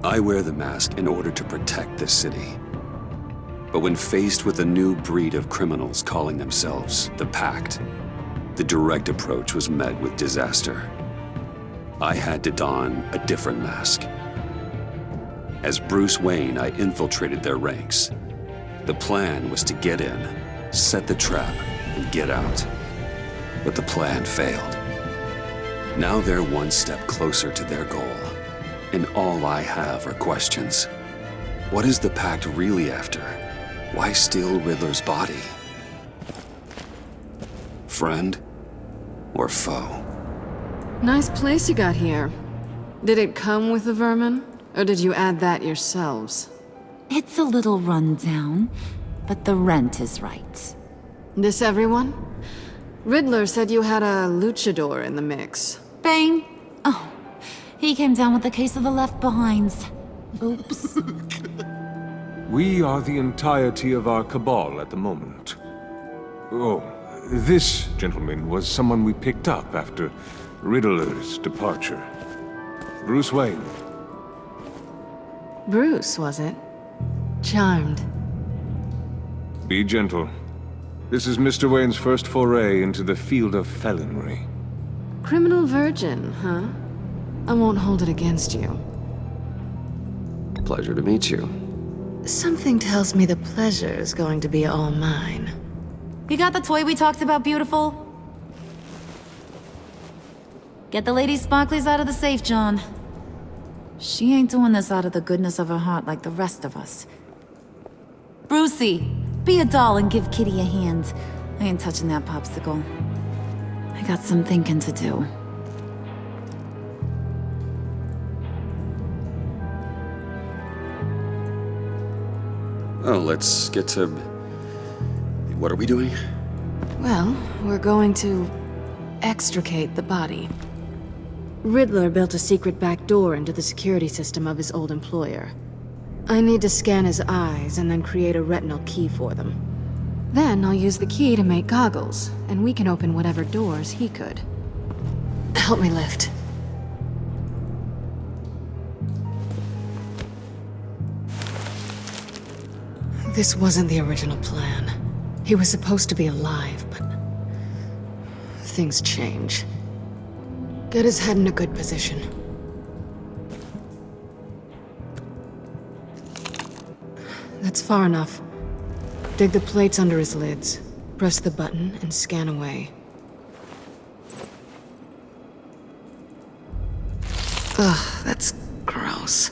I wear the mask in order to protect this city. But when faced with a new breed of criminals calling themselves the Pact, the direct approach was met with disaster. I had to don a different mask. As Bruce Wayne, I infiltrated their ranks. The plan was to get in, set the trap, and get out. But the plan failed. Now they're one step closer to their goal, and all I have are questions. What is the Pact really after? Why steal Riddler's body? Friend or foe? Nice place you got here. Did it come with the vermin, or did you add that yourselves? It's a little run down, but the rent is right. This everyone? Riddler said you had a luchador in the mix. Bane? Oh, he came down with a case of the left behinds. Oops. We are the entirety of our cabal at the moment. Oh, this gentleman was someone we picked up after Riddler's departure. Bruce Wayne. Bruce, was it? Charmed. Be gentle. This is Mr. Wayne's first foray into the field of felonry. Criminal virgin, huh? I won't hold it against you. Pleasure to meet you. Something tells me the pleasure is going to be all mine. You got the toy we talked about, beautiful? Get the lady sparklies out of the safe, John. She ain't doing this out of the goodness of her heart like the rest of us. Brucey, be a doll and give Kitty a hand. I ain't touching that popsicle. I got some thinking to do. Oh, let's get to... What are we doing? Well, we're going to extricate the body. Riddler built a secret back door into the security system of his old employer. I need to scan his eyes and then create a retinal key for them. Then I'll use the key to make goggles, and we can open whatever doors he could. Help me lift. This wasn't the original plan. He was supposed to be alive, but things change. Get his head in a good position. That's far enough. Dig the plates under his lids. Press the button and scan away. Ugh, that's gross.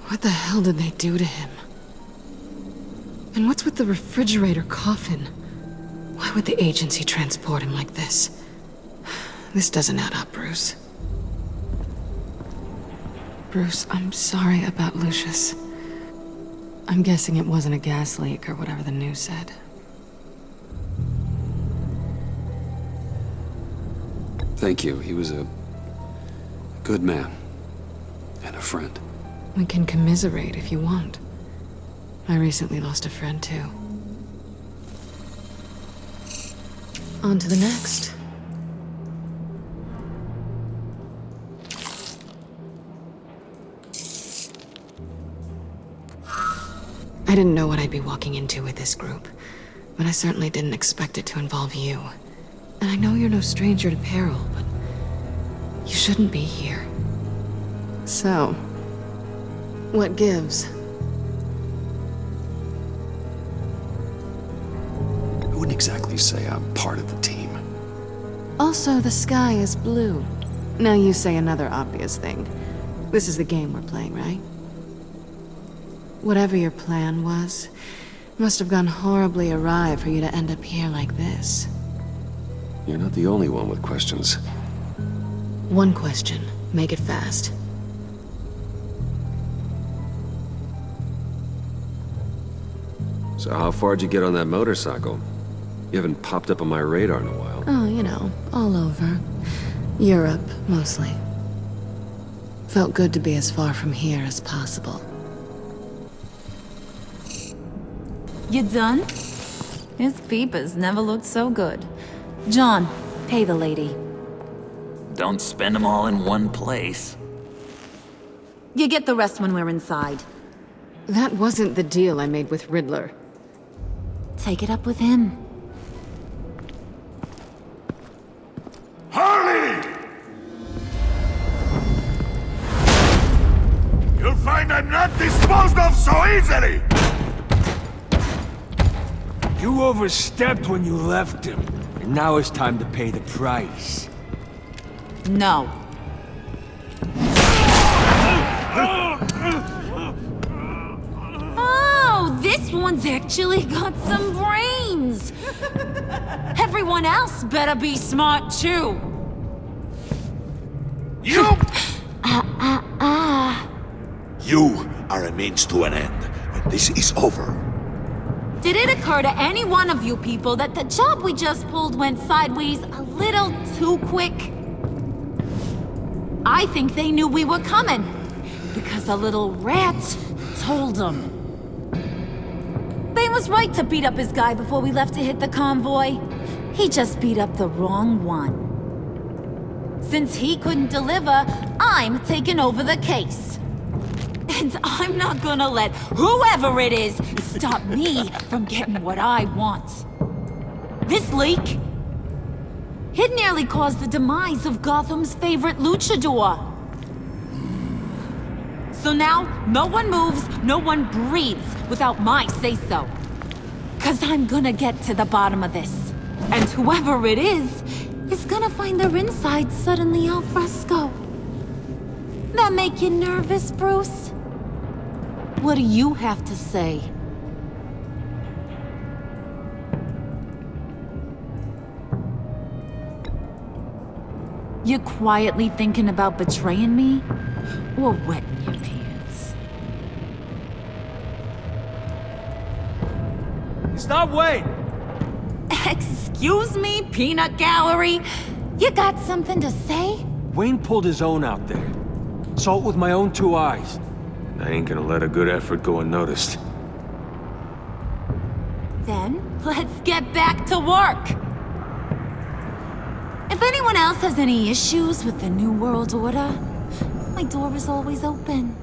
What the hell did they do to him? And what's with the refrigerator coffin? Why would the agency transport him like this? This doesn't add up, Bruce. Bruce, I'm sorry about Lucius. I'm guessing it wasn't a gas leak or whatever the news said. Thank you. He was a good man. And a friend. We can commiserate if you want. I recently lost a friend, too. On to the next. I didn't know what I'd be walking into with this group, but I certainly didn't expect it to involve you. And I know you're no stranger to peril, but you shouldn't be here. So, what gives? I wouldn't exactly say I'm part of the team. Also, the sky is blue. Now you say another obvious thing. This is the game we're playing, right? Whatever your plan was, must have gone horribly awry for you to end up here like this. You're not the only one with questions. One question. Make it fast. So how far'd you get on that motorcycle? You haven't popped up on my radar in a while. Oh, you know, all over. Europe, mostly. Felt good to be as far from here as possible. You done? His peepers never looked so good. John, pay the lady. Don't spend them all in one place. You get the rest when we're inside. That wasn't the deal I made with Riddler. Take it up with him. Harley! You'll find I'm not disposed of so easily! You overstepped when you left him, and now it's time to pay the price. No. Oh, this one's actually got some brains! Everyone else better be smart too! You! You are a means to an end. When this is over, Did it occur to any one of you people that the job we just pulled went sideways a little too quick? I think they knew we were coming, because a little rat told them. Bane was right to beat up his guy before we left to hit the convoy. He just beat up the wrong one. Since he couldn't deliver, I'm taking over the case. And I'm not gonna let whoever it is stop me from getting what I want. This leak, it nearly caused the demise of Gotham's favorite luchador. So now, no one moves, no one breathes without my say-so. 'Cause I'm gonna get to the bottom of this. And whoever it is gonna find their insides suddenly al fresco. That make you nervous, Bruce? What do you have to say? You quietly thinking about betraying me? Or wetting your pants? Stop waiting! Excuse me, peanut gallery? You got something to say? Wayne pulled his own out there. Saw it with my own two eyes. I ain't gonna let a good effort go unnoticed. Then, let's get back to work. If anyone else has any issues with the New World Order, my door is always open.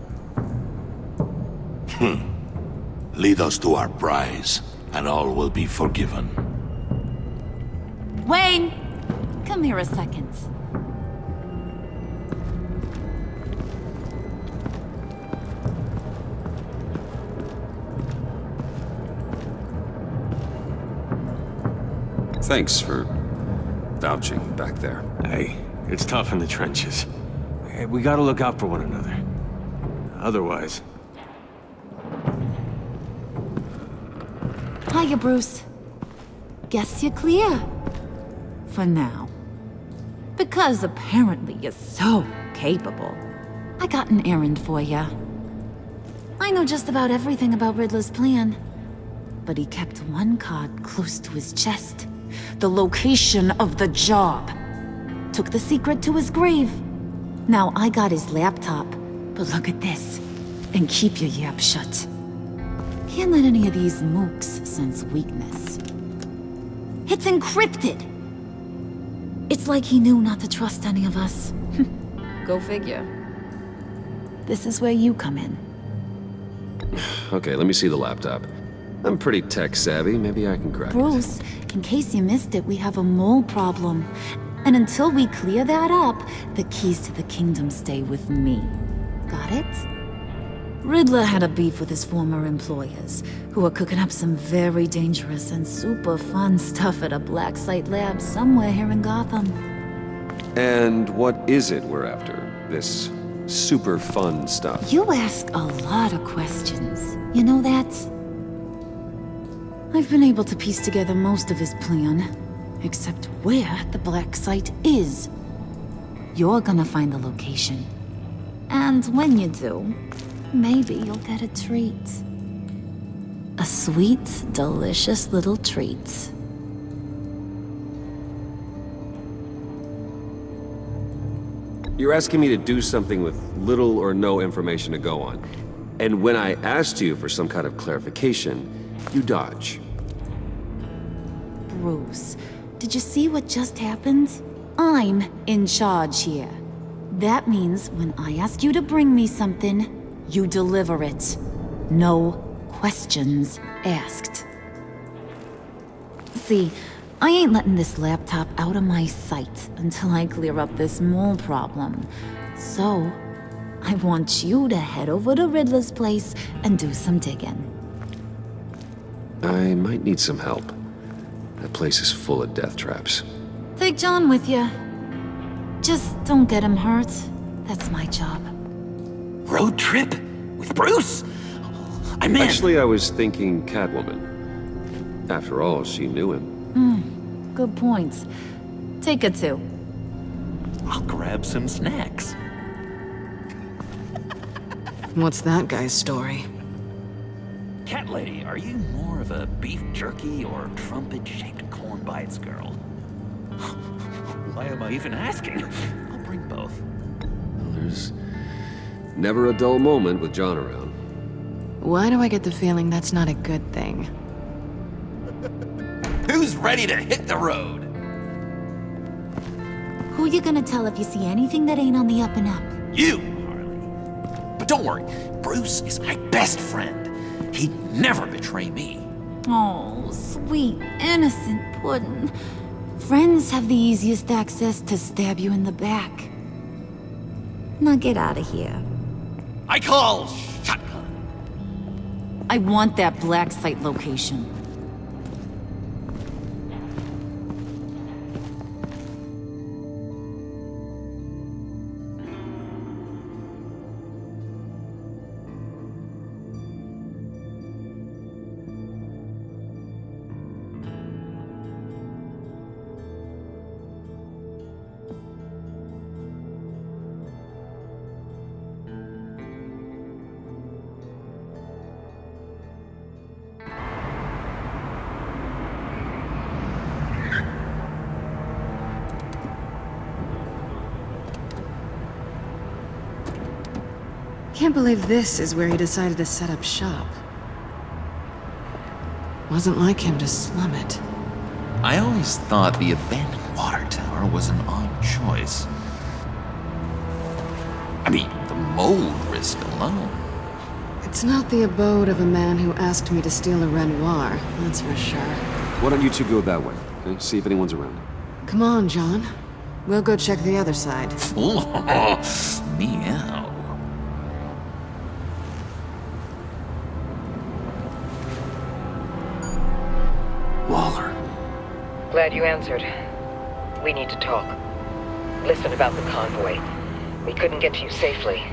Lead us to our prize, and all will be forgiven. Wayne, come here a second. Thanks for vouching back there. Hey, it's tough in the trenches. Hey, we gotta look out for one another. Otherwise... Hiya, Bruce. Guess you're clear. For now. Because apparently you're so capable. I got an errand for ya. I know just about everything about Riddler's plan. But he kept one card close to his chest. The location of the job. Took the secret to his grave. Now I got his laptop. But look at this. And keep your yap shut. Can't let any of these mooks sense weakness. It's encrypted! It's like he knew not to trust any of us. Go figure. This is where you come in. Okay, let me see the laptop. I'm pretty tech savvy, maybe I can crack it. Bruce, in case you missed it, we have a mole problem. And until we clear that up, the keys to the kingdom stay with me. Got it? Riddler had a beef with his former employers, who were cooking up some very dangerous and super fun stuff at a black site lab somewhere here in Gotham. And what is it we're after? This super fun stuff? You ask a lot of questions. You know that? I've been able to piece together most of his plan, except where the black site is. You're gonna find the location. And when you do, maybe you'll get a treat. A sweet, delicious little treat. You're asking me to do something with little or no information to go on. And when I asked you for some kind of clarification, you dodge. Bruce, Did you see what just happened? I'm in charge here. That means when I ask you to bring me something, you deliver it. No questions asked. See, I ain't letting this laptop out of my sight until I clear up this mole problem. So, I want you to head over to Riddler's place and do some digging. I might need some help. That place is full of death traps. Take John with you. Just don't get him hurt. That's my job. Road trip? With Bruce? I'm in. Actually, I was thinking Catwoman. After all, she knew him. Good points. Take her too. I'll grab some snacks. What's that guy's story? Cat lady, are you more of a beef jerky or trumpet-shaped corn bites girl? Why am I even asking? I'll bring both. Well, there's never a dull moment with John around. Why do I get the feeling that's not a good thing? Who's ready to hit the road? Who you gonna tell if you see anything that ain't on the up and up? You, Harley. But don't worry, Bruce is my best friend. He'd never betray me. Oh, sweet, innocent puddin'. Friends have the easiest access to stab you in the back. Now get out of here. I call shotgun. I want that black site location. Can't believe this is where he decided to set up shop. Wasn't like him to slum it. I always thought the abandoned water tower was an odd choice. I mean, the mold risk alone. It's not the abode of a man who asked me to steal a Renoir, that's for sure. Why don't you two go that way, okay? See if anyone's around. Come on, John. We'll go check the other side. Meow. Waller. Glad you answered. We need to talk. Listen about the convoy. We couldn't get to you safely.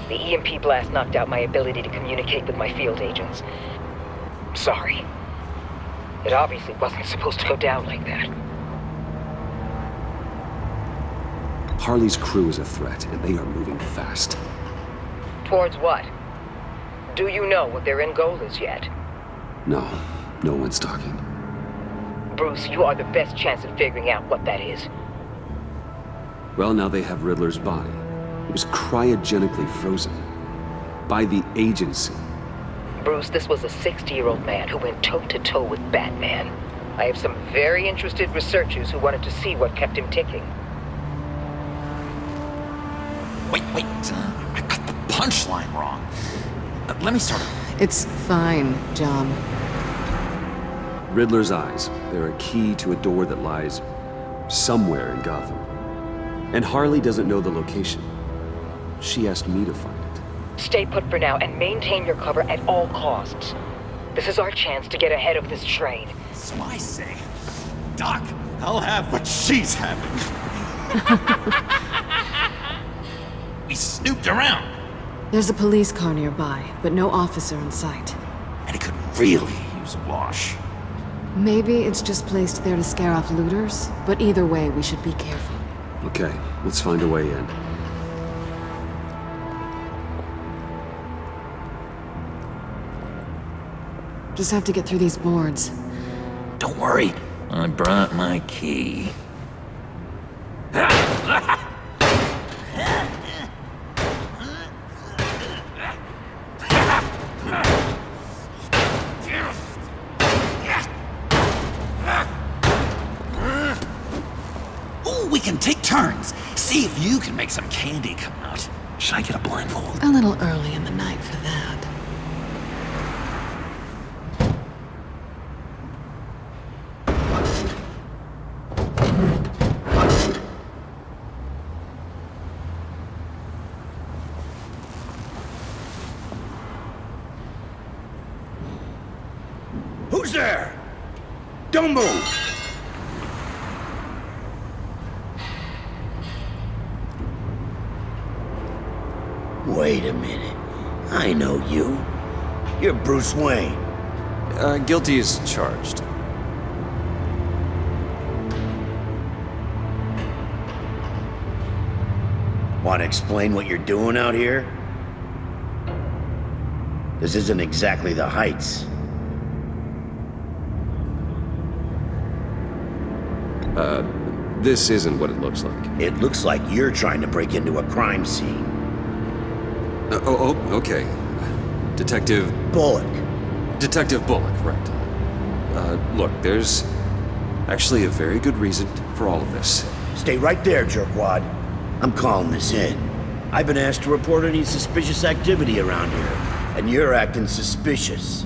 The EMP blast knocked out my ability to communicate with my field agents. Sorry. It obviously wasn't supposed to go down like that. Harley's crew is a threat, and they are moving fast. Towards what? Do you know what their end goal is yet? No one's talking. Bruce, you are the best chance at figuring out what that is. Well, now they have Riddler's body. It was cryogenically frozen. By the agency. Bruce, this was a 60-year-old man who went toe-to-toe with Batman. I have some very interested researchers who wanted to see what kept him ticking. Wait, I got the punchline wrong. Let me start over. It's fine, John. Riddler's eyes. They're a key to a door that lies somewhere in Gotham. And Harley doesn't know the location. She asked me to find it. Stay put for now and maintain your cover at all costs. This is our chance to get ahead of this train. So I say, Doc, I'll have what she's having. We snooped around. There's a police car nearby, but no officer in sight. And it could really use a wash. Maybe it's just placed there to scare off looters, but either way, we should be careful. Okay, let's find a way in. Just have to get through these boards. Don't worry, I brought my key. turns. See if you can make some candy come out. Should I get a blindfold? A little early in the night for that. Who's there? Don't move! Wait a minute. I know you. You're Bruce Wayne. Guilty as charged. Want to explain what you're doing out here? This isn't exactly the Heights. This isn't what it looks like. It looks like you're trying to break into a crime scene. Okay. Detective Bullock. Detective Bullock, right. Look, there's actually a very good reason for all of this. Stay right there, jerkwad. I'm calling this in. I've been asked to report any suspicious activity around here, and you're acting suspicious.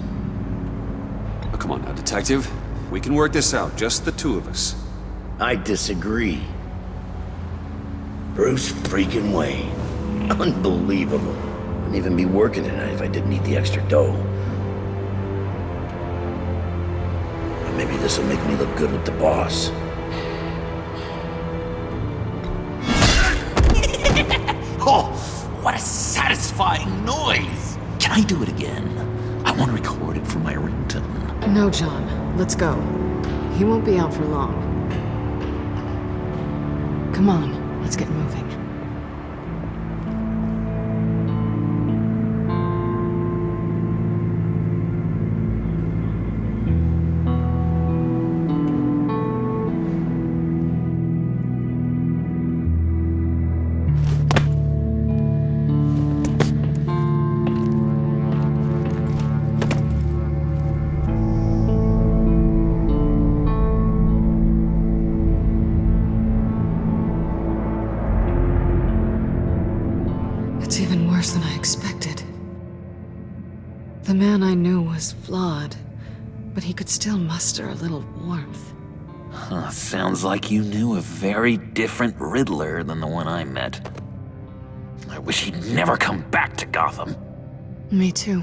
Oh, come on now, Detective. We can work this out, just the two of us. I disagree. Bruce freaking Wayne. Unbelievable. Wouldn't even be working tonight if I didn't need the extra dough. But maybe this'll make me look good with the boss. Oh, what a satisfying noise! Can I do it again? I want to record it for my ringtone. No, John. Let's go. He won't be out for long. Come on, let's get moving. It's even worse than I expected. The man I knew was flawed, but he could still muster a little warmth. Huh, sounds like you knew a very different Riddler than the one I met. I wish he'd never come back to Gotham. Me too.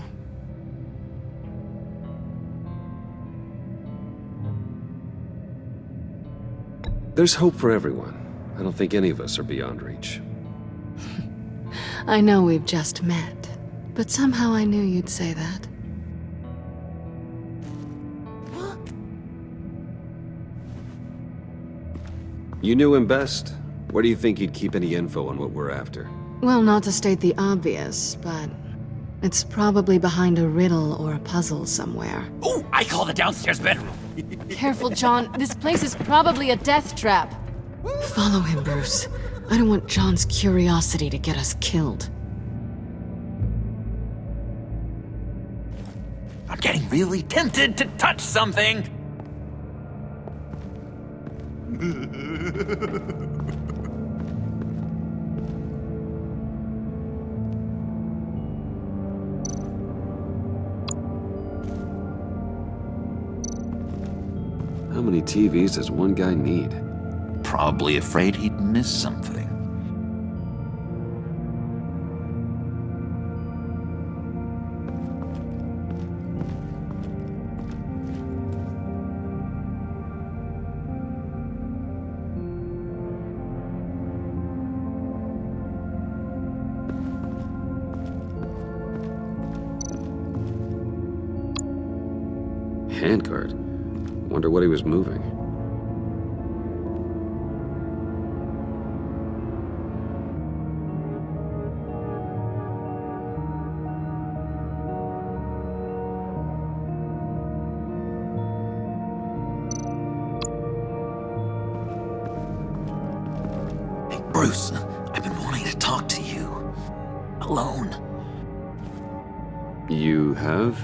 There's hope for everyone. I don't think any of us are beyond reach. I know we've just met, but somehow I knew you'd say that. You knew him best. Where do you think he'd keep any info on what we're after? Well, not to state the obvious, but it's probably behind a riddle or a puzzle somewhere. Oh, I call the downstairs bedroom. Careful, John. This place is probably a death trap. Follow him, Bruce. I don't want John's curiosity to get us killed. I'm getting really tempted to touch something. How many TVs does one guy need? Probably afraid he'd miss something. Handguard. Wonder what he was moving. Hey, Bruce, I've been wanting to talk to you. Alone. You have?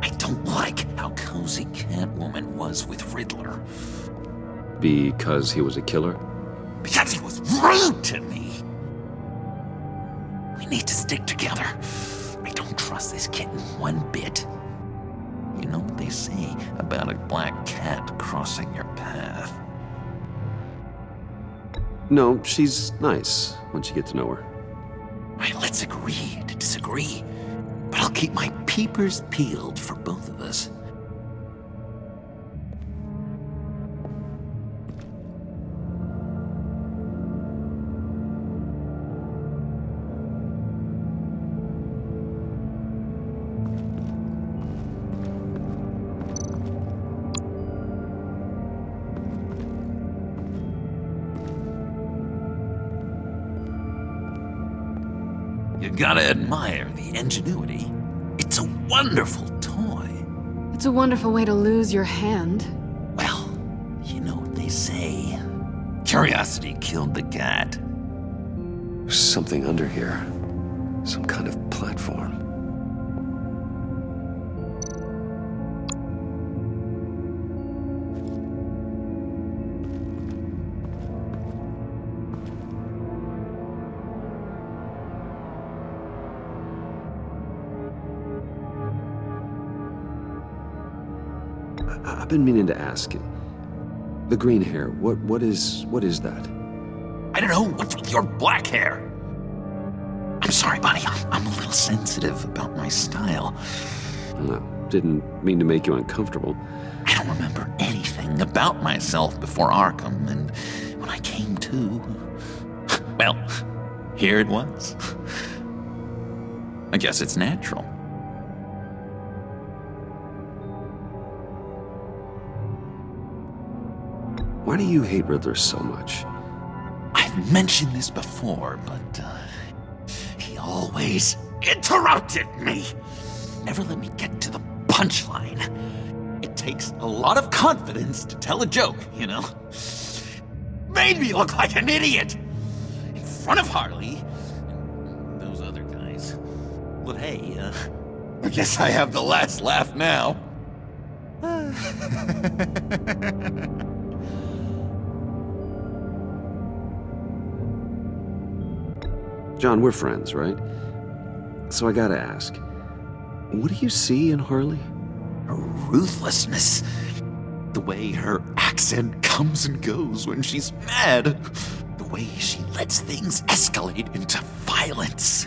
I don't like how cozy Catwoman was with Riddler. Because he was a killer? Because he was rude to me. We need to stick together. I don't trust this kitten one bit. You know what they say about a black cat crossing your path? No, she's nice once you get to know her. Right, let's agree to disagree. But I'll keep my peepers peeled for both of us. You gotta admire the ingenuity. It's a wonderful toy. It's a wonderful way to lose your hand. Well, you know what they say. Curiosity killed the cat. There's something under here. Some kind of platform. I've been meaning to ask. The green hair, what is that? I don't know, what's with your black hair? I'm sorry, buddy, I'm a little sensitive about my style. Didn't mean to make you uncomfortable. I don't remember anything about myself before Arkham, and when I came to, well, here it was. I guess it's natural. Why do you hate Riddler so much? I've mentioned this before, but he always interrupted me. Never let me get to the punchline. It takes a lot of confidence to tell a joke, you know? Made me look like an idiot in front of Harley and those other guys. But hey, I guess I have the last laugh now. John, we're friends, right? So I gotta ask, what do you see in Harley? Her ruthlessness. The way her accent comes and goes when she's mad. The way she lets things escalate into violence.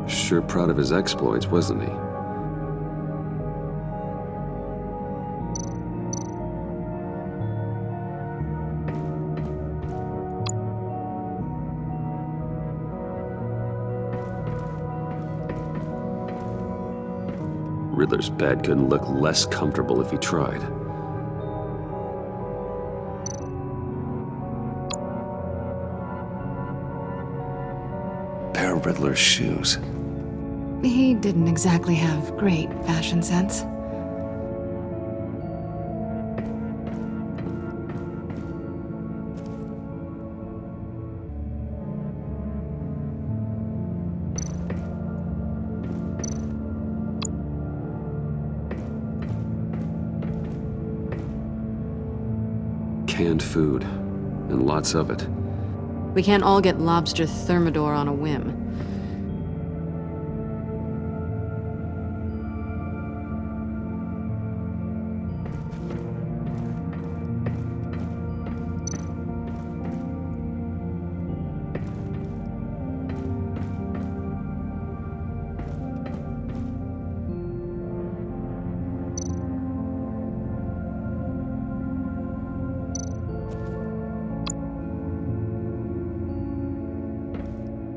Sure proud of his exploits, wasn't he? Riddler's bed couldn't look less comfortable if he tried. Pair of Riddler's shoes. He didn't exactly have great fashion sense. Canned food, and lots of it. We can't all get lobster thermidor on a whim.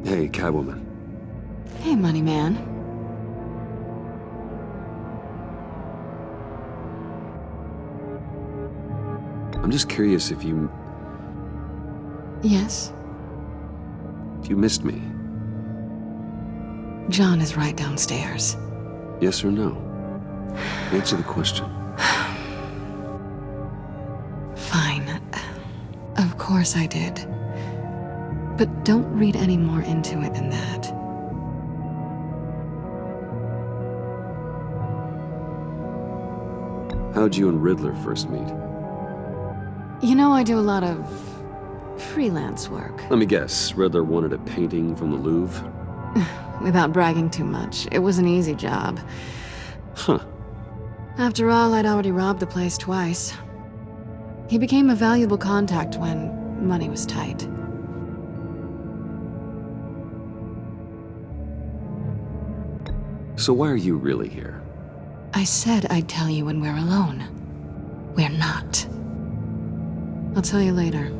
Hey, Catwoman. Hey, money man. I'm just curious if you... Yes? You missed me. John is right downstairs. Yes or no? Answer the question. Fine. Of course I did. But don't read any more into it than that. How'd you and Riddler first meet? You know, I do a lot of freelance work. Let me guess, Riddler wanted a painting from the Louvre? Without bragging too much, it was an easy job. Huh. After all, I'd already robbed the place twice. He became a valuable contact when money was tight. So why are you really here? I said I'd tell you when we're alone. We're not. I'll tell you later.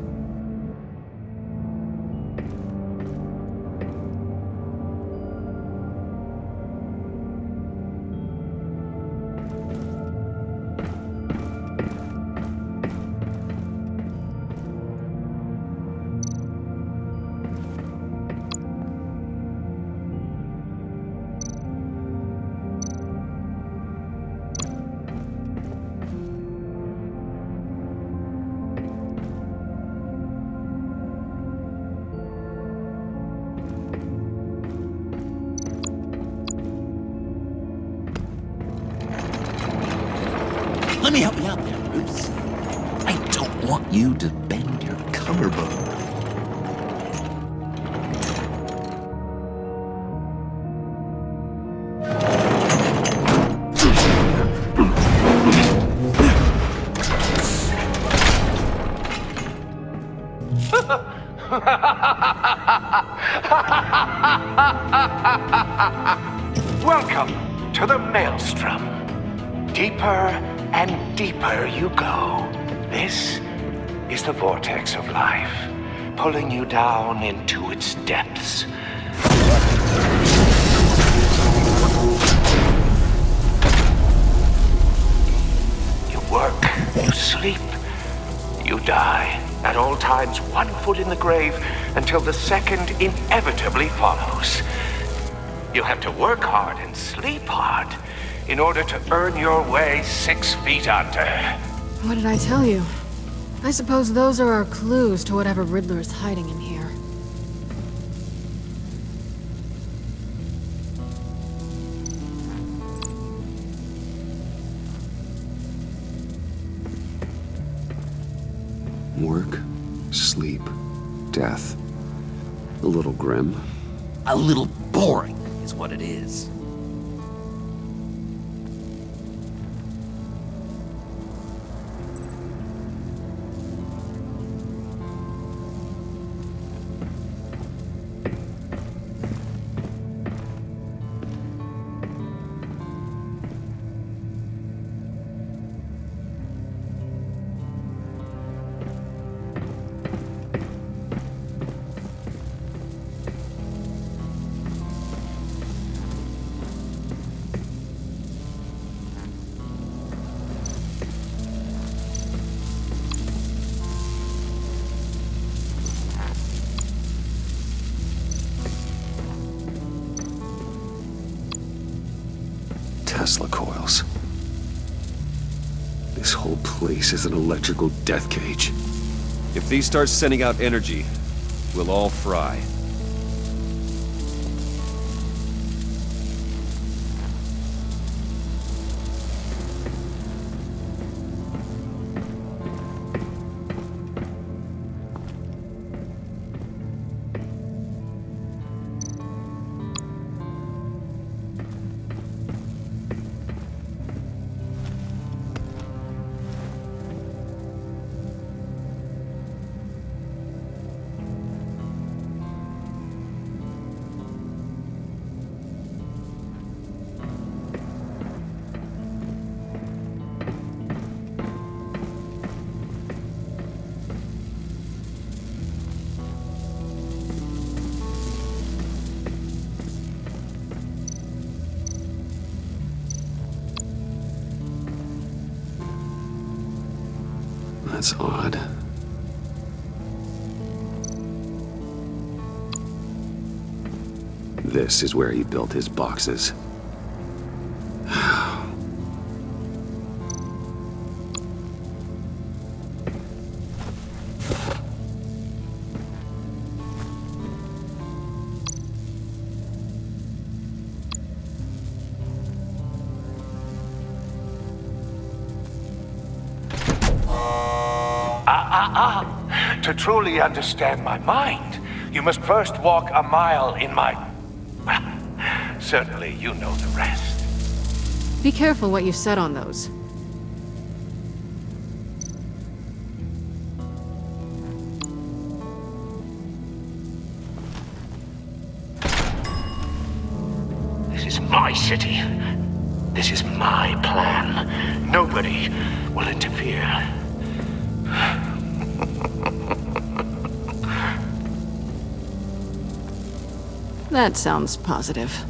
Let me help you out there, Bruce. I don't want you to bend your collarbone. Welcome to the Maelstrom. Deeper and deeper you go. This is the vortex of life, pulling you down into its depths. You work, you sleep, you die. At all times, one foot in the grave until the second inevitably follows. You have to work hard and sleep hard in order to earn your way 6 feet under. What did I tell you? I suppose those are our clues to whatever Riddler is hiding in here. Work, sleep, death. A little grim. A little boring is what it is. Tesla coils. This whole place is an electrical death cage. If these start sending out energy, we'll all fry. That's odd. This is where he built his boxes. To truly understand my mind, you must first walk a mile in my... Certainly, you know the rest. Be careful what you set on those. This is my city. This is my plan. Nobody will interfere. That sounds positive.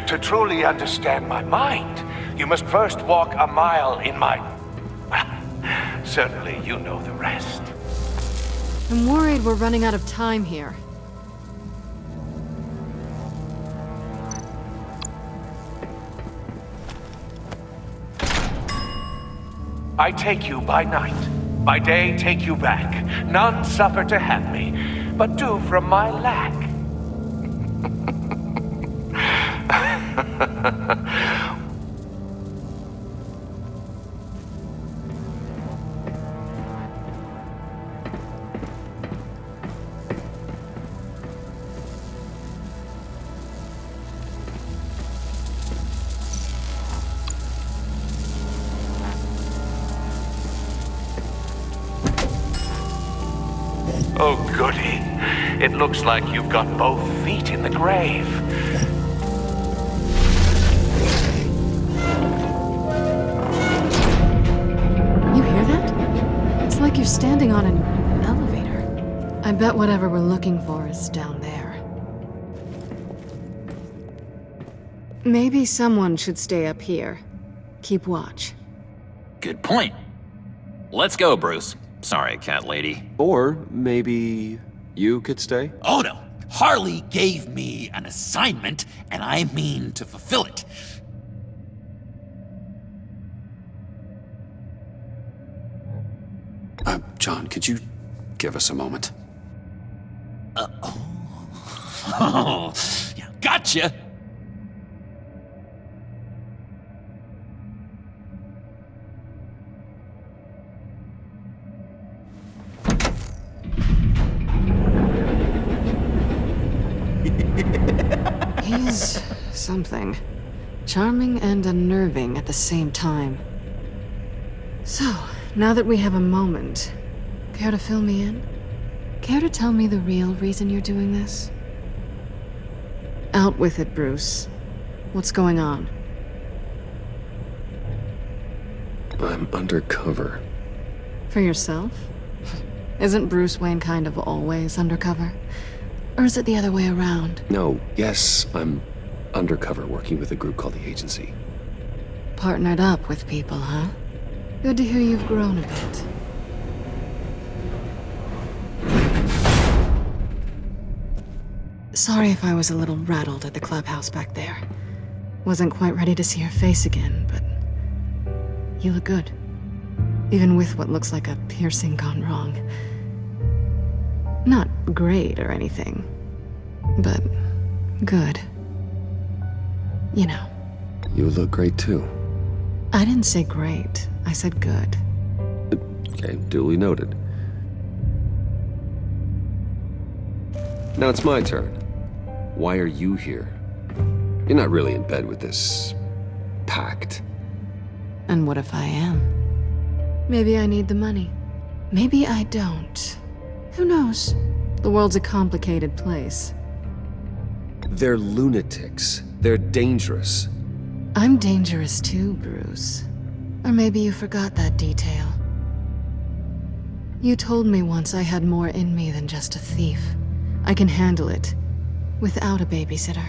To truly understand my mind, you must first walk a mile in my... Certainly, you know the rest. I'm worried we're running out of time here. I take you by night. By day, take you back. None suffer to have me, but do from my lack. Oh, goody. It looks like you've got both feet in the grave. You hear that? It's like you're standing on an elevator. I bet whatever we're looking for is down there. Maybe someone should stay up here. Keep watch. Good point. Let's go, Bruce. Sorry, cat lady. Or maybe you could stay? Oh no. Harley gave me an assignment, and I mean to fulfill it. John, could you give us a moment? Oh, yeah, gotcha. He's something. Charming and unnerving at the same time. So, now that we have a moment, care to fill me in? Care to tell me the real reason you're doing this? Out with it, Bruce. What's going on? I'm undercover. For yourself? Isn't Bruce Wayne kind of always undercover? Or is it the other way around? No, yes, I'm undercover working with a group called the Agency. Partnered up with people, huh? Good to hear you've grown a bit. Sorry if I was a little rattled at the clubhouse back there. Wasn't quite ready to see your face again, but you look good. Even with what looks like a piercing gone wrong. Not great or anything, but good. You know. You look great too. I didn't say great. I said good. Okay, duly noted. Now it's my turn. Why are you here? You're not really in bed with this... Pact. And what if I am? Maybe I need the money. Maybe I don't. Who knows? The world's a complicated place. They're lunatics. They're dangerous. I'm dangerous too, Bruce. Or maybe you forgot that detail. You told me once I had more in me than just a thief. I can handle it. Without a babysitter.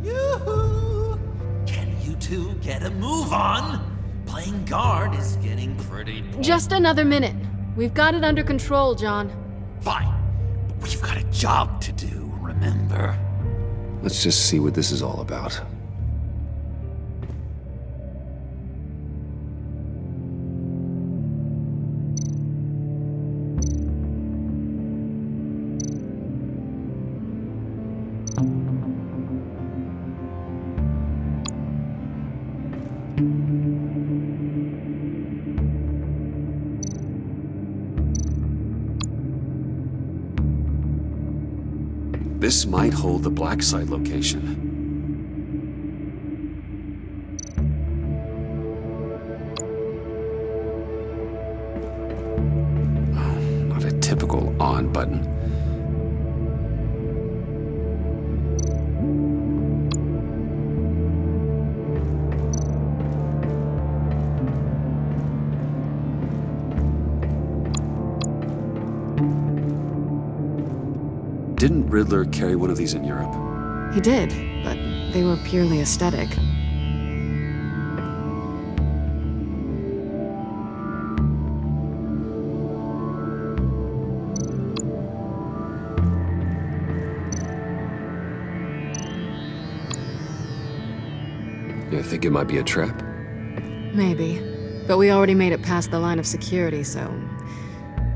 Yoo-hoo! Can you two get a move on? Playing guard is getting pretty... Just another minute. We've got it under control, John. Fine. But we've got a job to do, remember? Let's just see what this is all about. This might hold the black site location. Oh, not a typical on button. Didn't Riddler carry one of these in Europe? He did, but they were purely aesthetic. You think it might be a trap? Maybe. But we already made it past the line of security, so...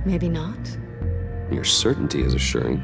maybe not? Your certainty is assuring.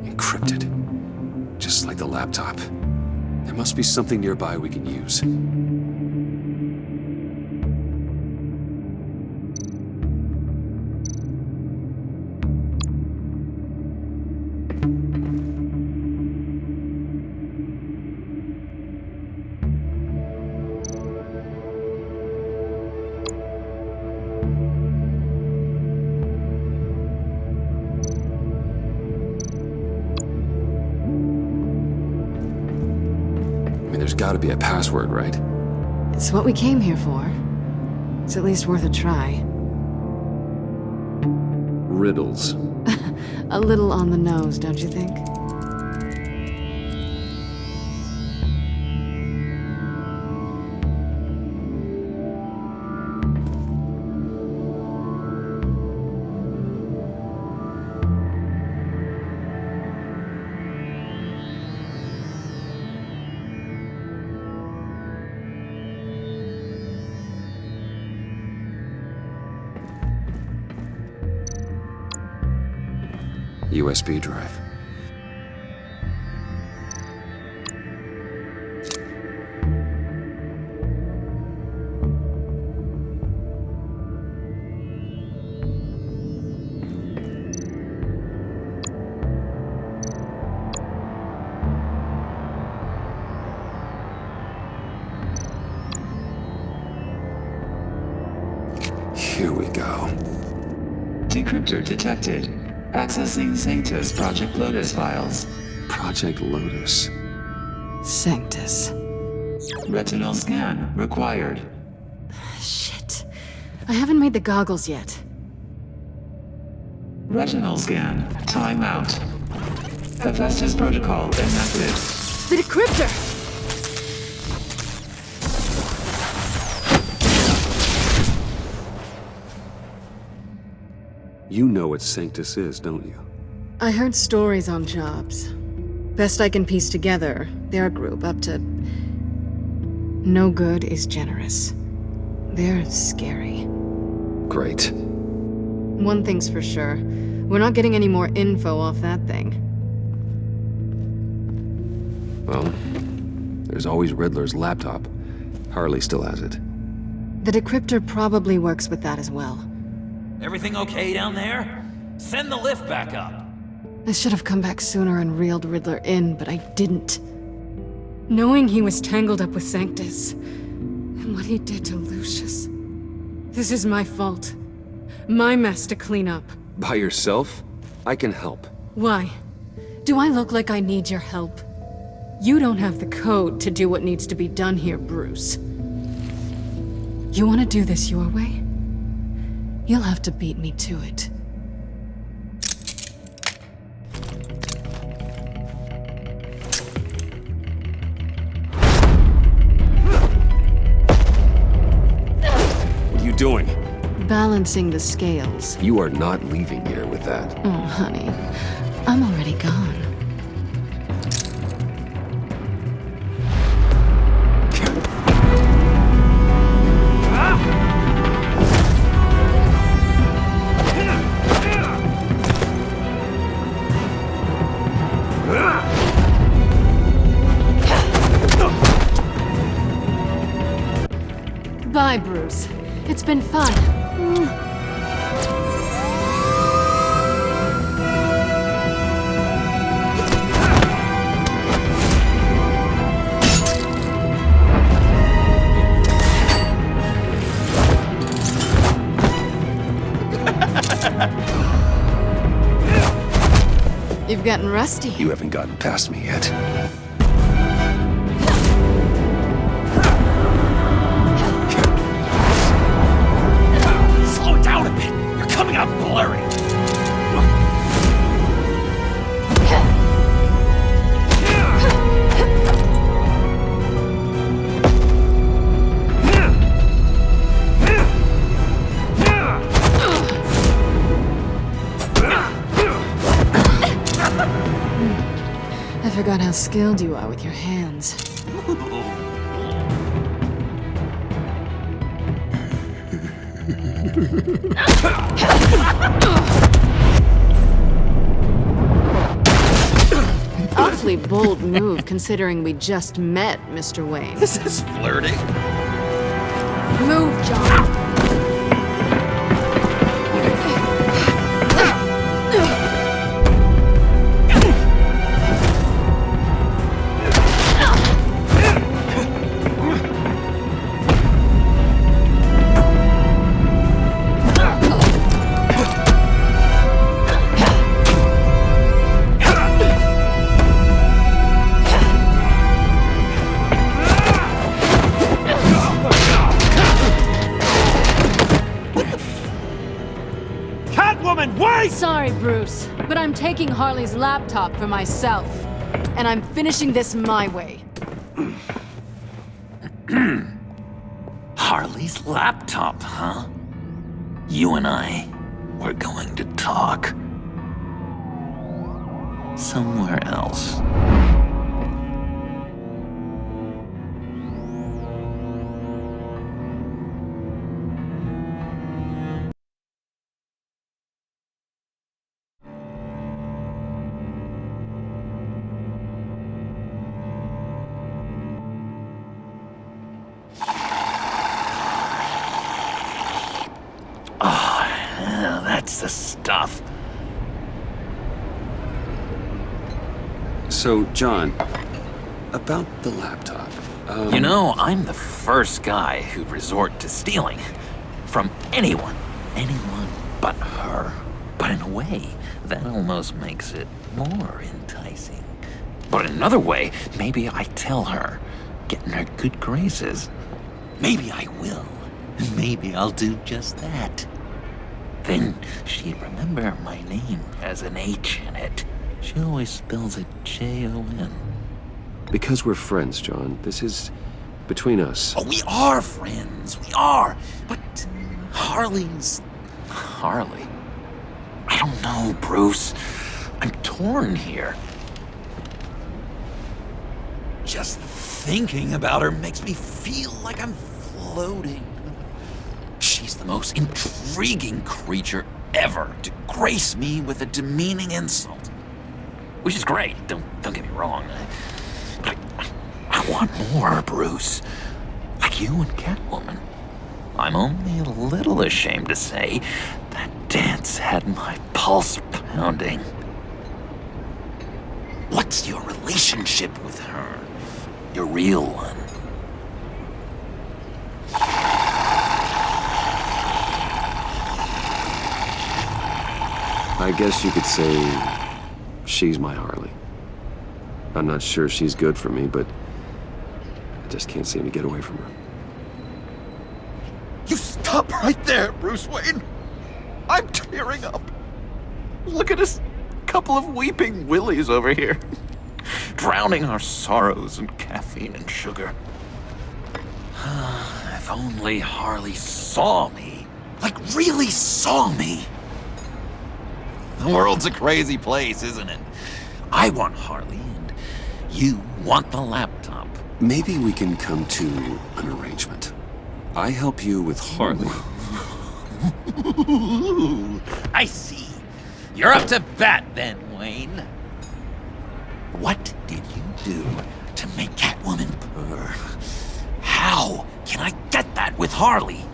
Encrypted. Just like the laptop. There must be something nearby we can use. There's gotta be a password, right? It's what we came here for. It's at least worth a try. Riddles. A little on the nose, don't you think? USB drive. Here we go. Decryptor detected. Accessing Sanctus Project Lotus files. Project Lotus. Sanctus. Retinal scan required. Shit. I haven't made the goggles yet. Retinal scan. Timeout. Hephaestus protocol enacted. The decryptor! You know what Sanctus is, don't you? I heard stories on jobs. Best I can piece together, they're a group up to... No good is generous. They're scary. Great. One thing's for sure. We're not getting any more info off that thing. Well, there's always Riddler's laptop. Harley still has it. The decryptor probably works with that as well. Everything okay down there? Send the lift back up. I should have come back sooner and reeled Riddler in, but I didn't. Knowing he was tangled up with Sanctus, and what he did to Lucius. This is my fault. My mess to clean up. By yourself? I can help. Why? Do I look like I need your help? You don't have the code to do what needs to be done here, Bruce. You want to do this your way? You'll have to beat me to it. What are you doing? Balancing the scales. You are not leaving here with that. Oh, honey. I'm already gone. Bye, Bruce. It's been fun. You've gotten rusty. You haven't gotten past me yet. Slow down a bit. You're coming out blurry. I forgot how skilled you are with your hands. Awfully bold move, considering we just met, Mr. Wayne. This is flirting. Move, John. Sorry, Bruce, but I'm taking Harley's laptop for myself. And I'm finishing this my way. Harley's laptop, huh? You and I, we're going to talk. Somewhere else. That's the stuff. So, John, about the laptop. You know, I'm the first guy who'd resort to stealing. From anyone. Anyone but her. But in a way, that almost makes it more enticing. But in another way, maybe I tell her, get in her good graces. Maybe I will. Maybe I'll do just that. Then she'd remember my name has an H in it. She always spells it Jon. Because we're friends, John. This is between us. Oh, we are friends. We are. But Harley's... Harley? I don't know, Bruce. I'm torn here. Just thinking about her makes me feel like I'm floating. She's the most intriguing creature ever to grace me with a demeaning insult. Which is great, don't get me wrong. But I want more, Bruce. Like you and Catwoman. I'm only a little ashamed to say that dance had my pulse pounding. What's your relationship with her? Your real one? I guess you could say she's my Harley. I'm not sure she's good for me, but I just can't seem to get away from her. You stop right there, Bruce Wayne. I'm tearing up. Look at us, couple of weeping willies over here. Drowning our sorrows in caffeine and sugar. If only Harley saw me. Like, really saw me. The world's a crazy place, isn't it? I want Harley, and you want the laptop. Maybe we can come to an arrangement. I help you with Harley. I see. You're up to bat then, Wayne. What did you do to make Catwoman purr? How can I get that with Harley?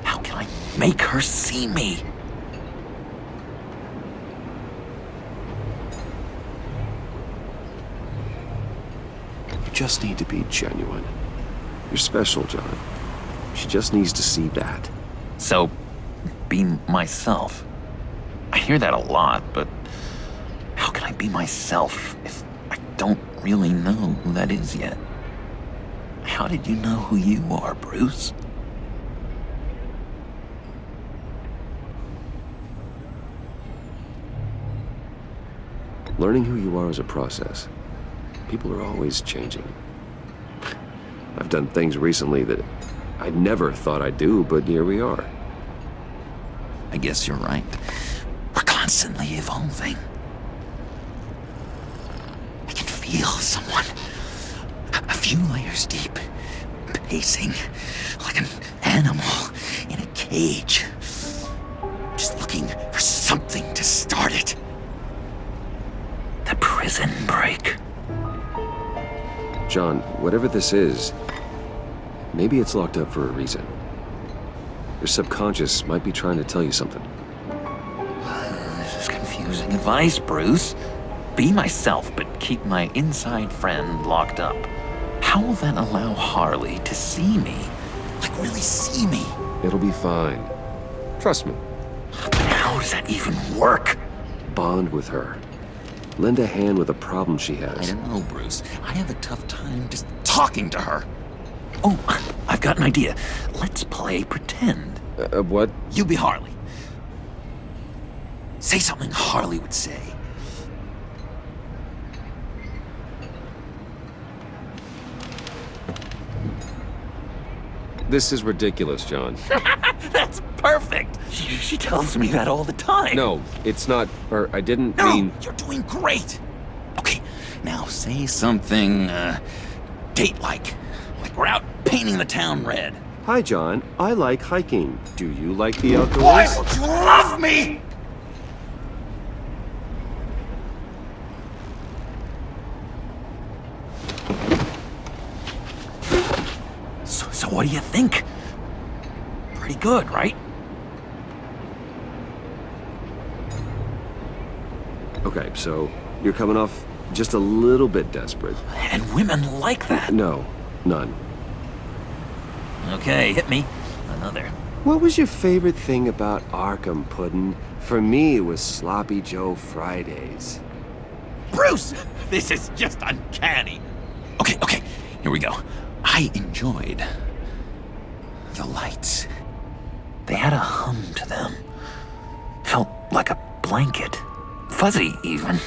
How can I make her see me? You just need to be genuine. You're special, John. She just needs to see that. So, be myself. I hear that a lot, but how can I be myself if I don't really know who that is yet? How did you know who you are, Bruce? Learning who you are is a process. People are always changing. I've done things recently that I never thought I'd do, but here we are. I guess you're right. We're constantly evolving. I can feel someone a few layers deep, pacing like an animal in a cage, just looking for something to start it. The prison break. John, whatever this is, maybe it's locked up for a reason. Your subconscious might be trying to tell you something. This is confusing advice, Bruce. Be myself, but keep my inside friend locked up. How will that allow Harley to see me? Like, really see me? It'll be fine. Trust me. But how does that even work? Bond with her. Lend a hand with a problem she has. I don't know, Bruce. I have a tough time just talking to her. Oh, I've got an idea. Let's play pretend. What? You be Harley. Say something Harley would say. This is ridiculous, John. That's perfect. She tells me that all the time. No, it's not, or I didn't No, mean... you're doing great. Okay, now say something, date-like. Like we're out painting the town red. Hi, John. I like hiking. Do you like the outdoors? Why don't you love me? So what do you think? Pretty good, right? Okay, so you're coming off just a little bit desperate. And women like that. No, none. Okay, hit me. Another. What was your favorite thing about Arkham, Puddin'? For me, it was Sloppy Joe Fridays. Bruce! This is just uncanny. Okay. Here we go. I enjoyed the lights. They had a hum to them. Felt like a blanket. Fuzzy, even.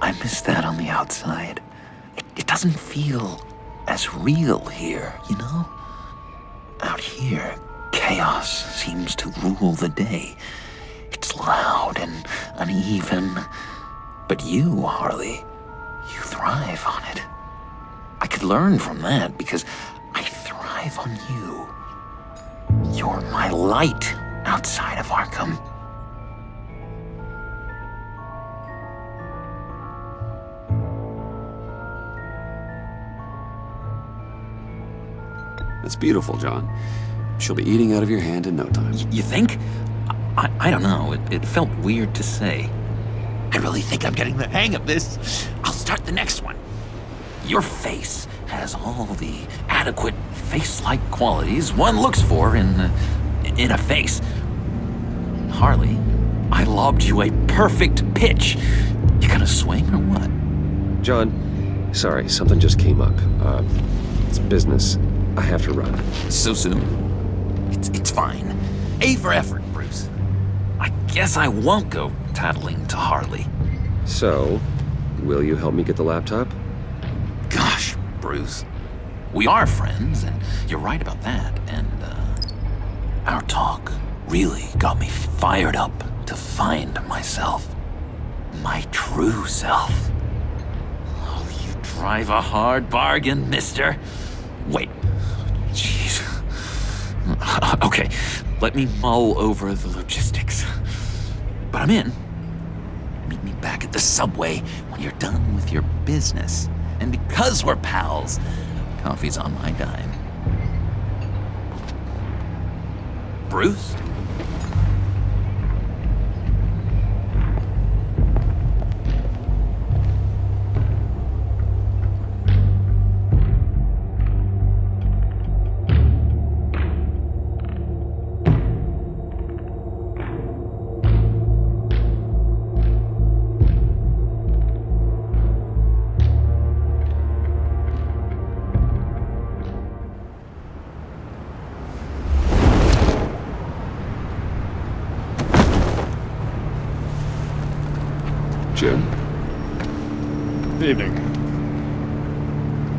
I miss that on the outside. It doesn't feel as real here, you know? Out here, chaos seems to rule the day. It's loud and uneven. But you, Harley, you thrive on it. I could learn from that because I thrive on you. You're my light outside of Arkham. That's beautiful, John. She'll be eating out of your hand in no time. You think? I don't know. It felt weird to say. I really think I'm getting the hang of this. I'll start the next one. Your face has all the adequate face-like qualities one looks for in a face. Harley, I lobbed you a perfect pitch. You gonna swing or what? John, sorry, something just came up. It's business. I have to run. So soon? It's fine. A for effort, Bruce. I guess I won't go tattling to Harley. So, will you help me get the laptop? Gosh, Bruce. We are friends, and you're right about that. And, our talk really got me fired up to find myself. My true self. Oh, you drive a hard bargain, mister. Wait. Jeez. Okay, let me mull over the logistics. But I'm in. Meet me back at the subway when you're done with your business. And because we're pals, coffee's on my dime. Bruce? Jim? Evening.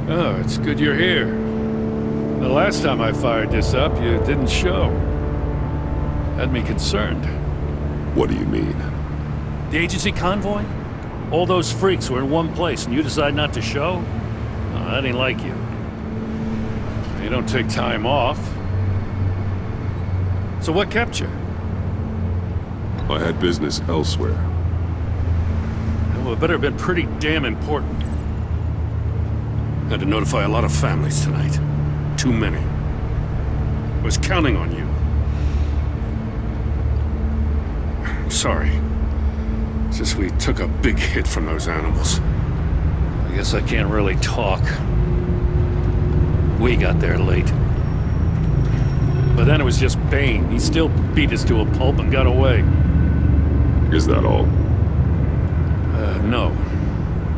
Oh, it's good you're here. The last time I fired this up, you didn't show. Had me concerned. What do you mean? The agency convoy? All those freaks were in one place and you decide not to show? Oh, that ain't like you. You don't take time off. So what kept you? I had business elsewhere. Well, it better have been pretty damn important. Had to notify a lot of families tonight. Too many. Was counting on you. I'm sorry. It's just we took a big hit from those animals. I guess I can't really talk. We got there late. But then it was just Bane. He still beat us to a pulp and got away. Is that all? No.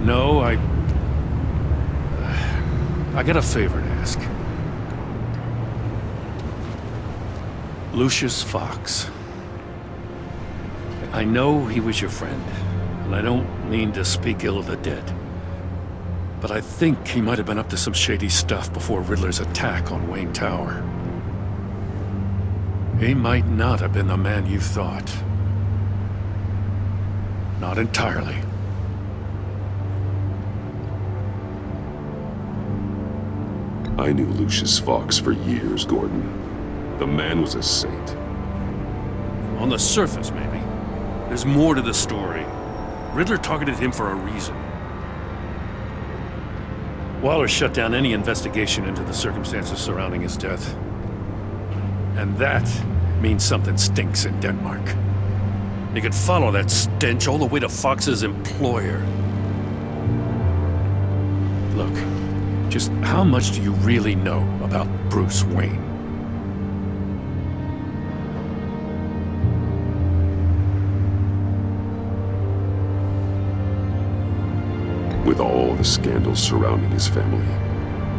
No, I got a favor to ask. Lucius Fox. I know he was your friend, and I don't mean to speak ill of the dead. But I think he might have been up to some shady stuff before Riddler's attack on Wayne Tower. He might not have been the man you thought. Not entirely. I knew Lucius Fox for years, Gordon. The man was a saint. On the surface, maybe. There's more to the story. Riddler targeted him for a reason. Waller shut down any investigation into the circumstances surrounding his death. And that means something stinks in Denmark. You could follow that stench all the way to Fox's employer. Look, just how much do you really know about Bruce Wayne? With all the scandals surrounding his family,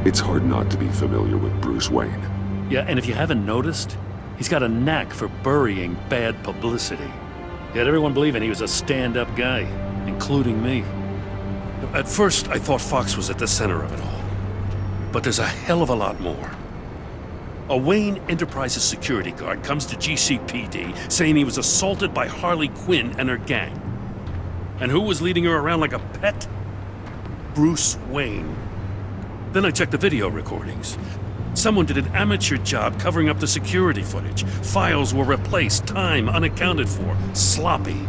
It's hard not to be familiar with Bruce Wayne. Yeah, and if you haven't noticed, he's got a knack for burying bad publicity. He had everyone believing he was a stand-up guy, including me. At first, I thought Fox was at the center of it all. But there's a hell of a lot more. A Wayne Enterprises security guard comes to GCPD saying he was assaulted by Harley Quinn and her gang. And who was leading her around like a pet? Bruce Wayne. Then I checked the video recordings. Someone did an amateur job covering up the security footage. Files were replaced, time unaccounted for, sloppy.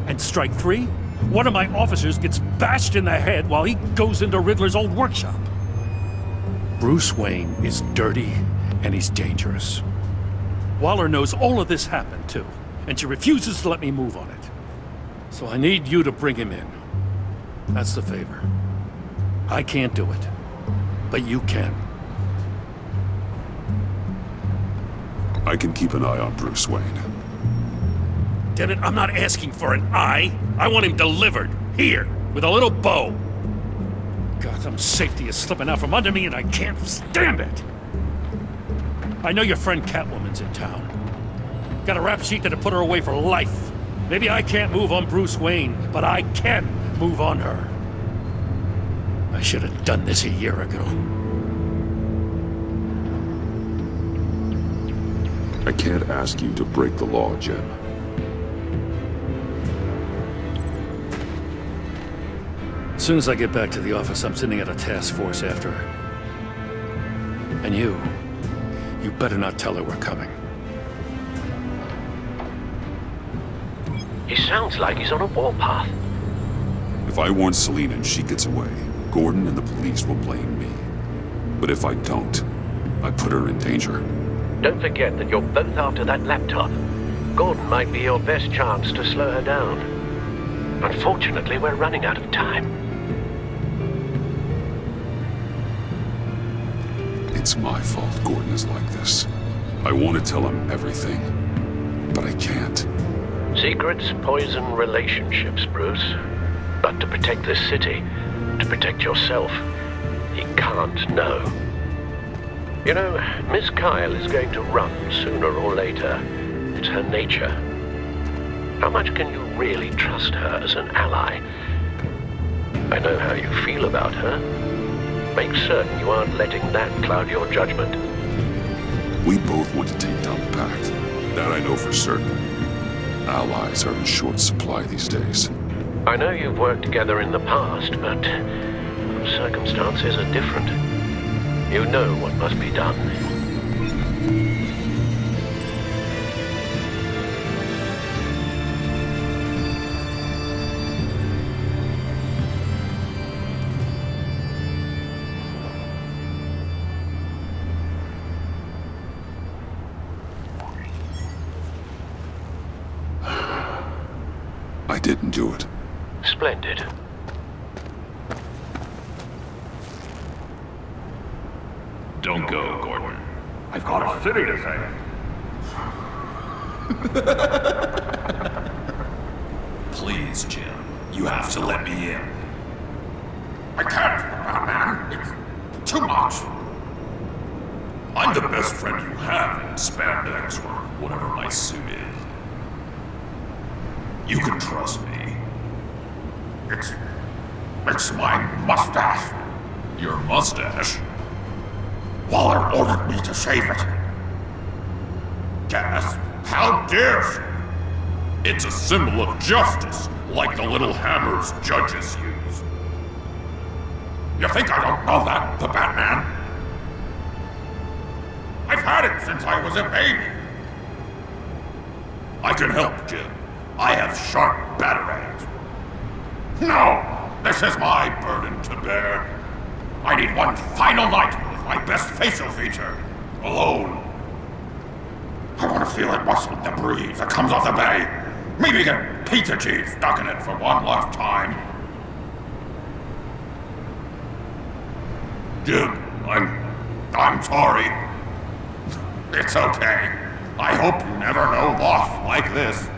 And strike three? One of my officers gets bashed in the head while he goes into Riddler's old workshop. Bruce Wayne is dirty and he's dangerous. Waller knows all of this happened too, and she refuses to let me move on it. So I need you to bring him in. That's the favor. I can't do it, but you can. I can keep an eye on Bruce Wayne. Damn it, I'm not asking for an eye. I want him delivered, here, with a little bow. Gotham safety is slipping out from under me and I can't stand it. I know your friend Catwoman's in town. Got a rap sheet that'll put her away for life. Maybe I can't move on Bruce Wayne, but I can move on her. I should have done this a year ago. I can't ask you to break the law, Jim. As soon as I get back to the office, I'm sending out a task force after her. And you better not tell her we're coming. He sounds like he's on a warpath. If I warn Selina and she gets away, Gordon and the police will blame me. But if I don't, I put her in danger. Don't forget that you're both after that laptop. Gordon might be your best chance to slow her down. Unfortunately, we're running out of time. It's my fault Gordon is like this. I want to tell him everything, but I can't. Secrets poison relationships, Bruce. But to protect this city, to protect yourself, he can't know. You know, Miss Kyle is going to run sooner or later. It's her nature. How much can you really trust her as an ally? I know how you feel about her. Make certain you aren't letting that cloud your judgment. We both want to take down the Pact. That I know for certain. Allies are in short supply these days. I know you've worked together in the past, but circumstances are different. You know what must be done. I didn't do it. Splendid. Don't go, Gordon. I've got a city to save. Please, Jim. You have to let me in. I can't, Batman. It's too much. I'm the best friend you have in spandex or whatever my suit is. You can trust me. It's my mustache. Your mustache? Waller ordered me to shave it. Gasp! How dare she? It's a symbol of justice, like the little hammers judges use. You think I don't know that, the Batman? I've had it since I was a baby. I can help, Jim. I have sharp batarangs. No! This is my burden to bear. I need one final night with my best facial feature. Alone. I want to feel it rustle in the breeze that comes off the bay. Maybe get pizza cheese stuck in it for one last time. Jim, I'm sorry. It's okay. I hope you never know loss like this.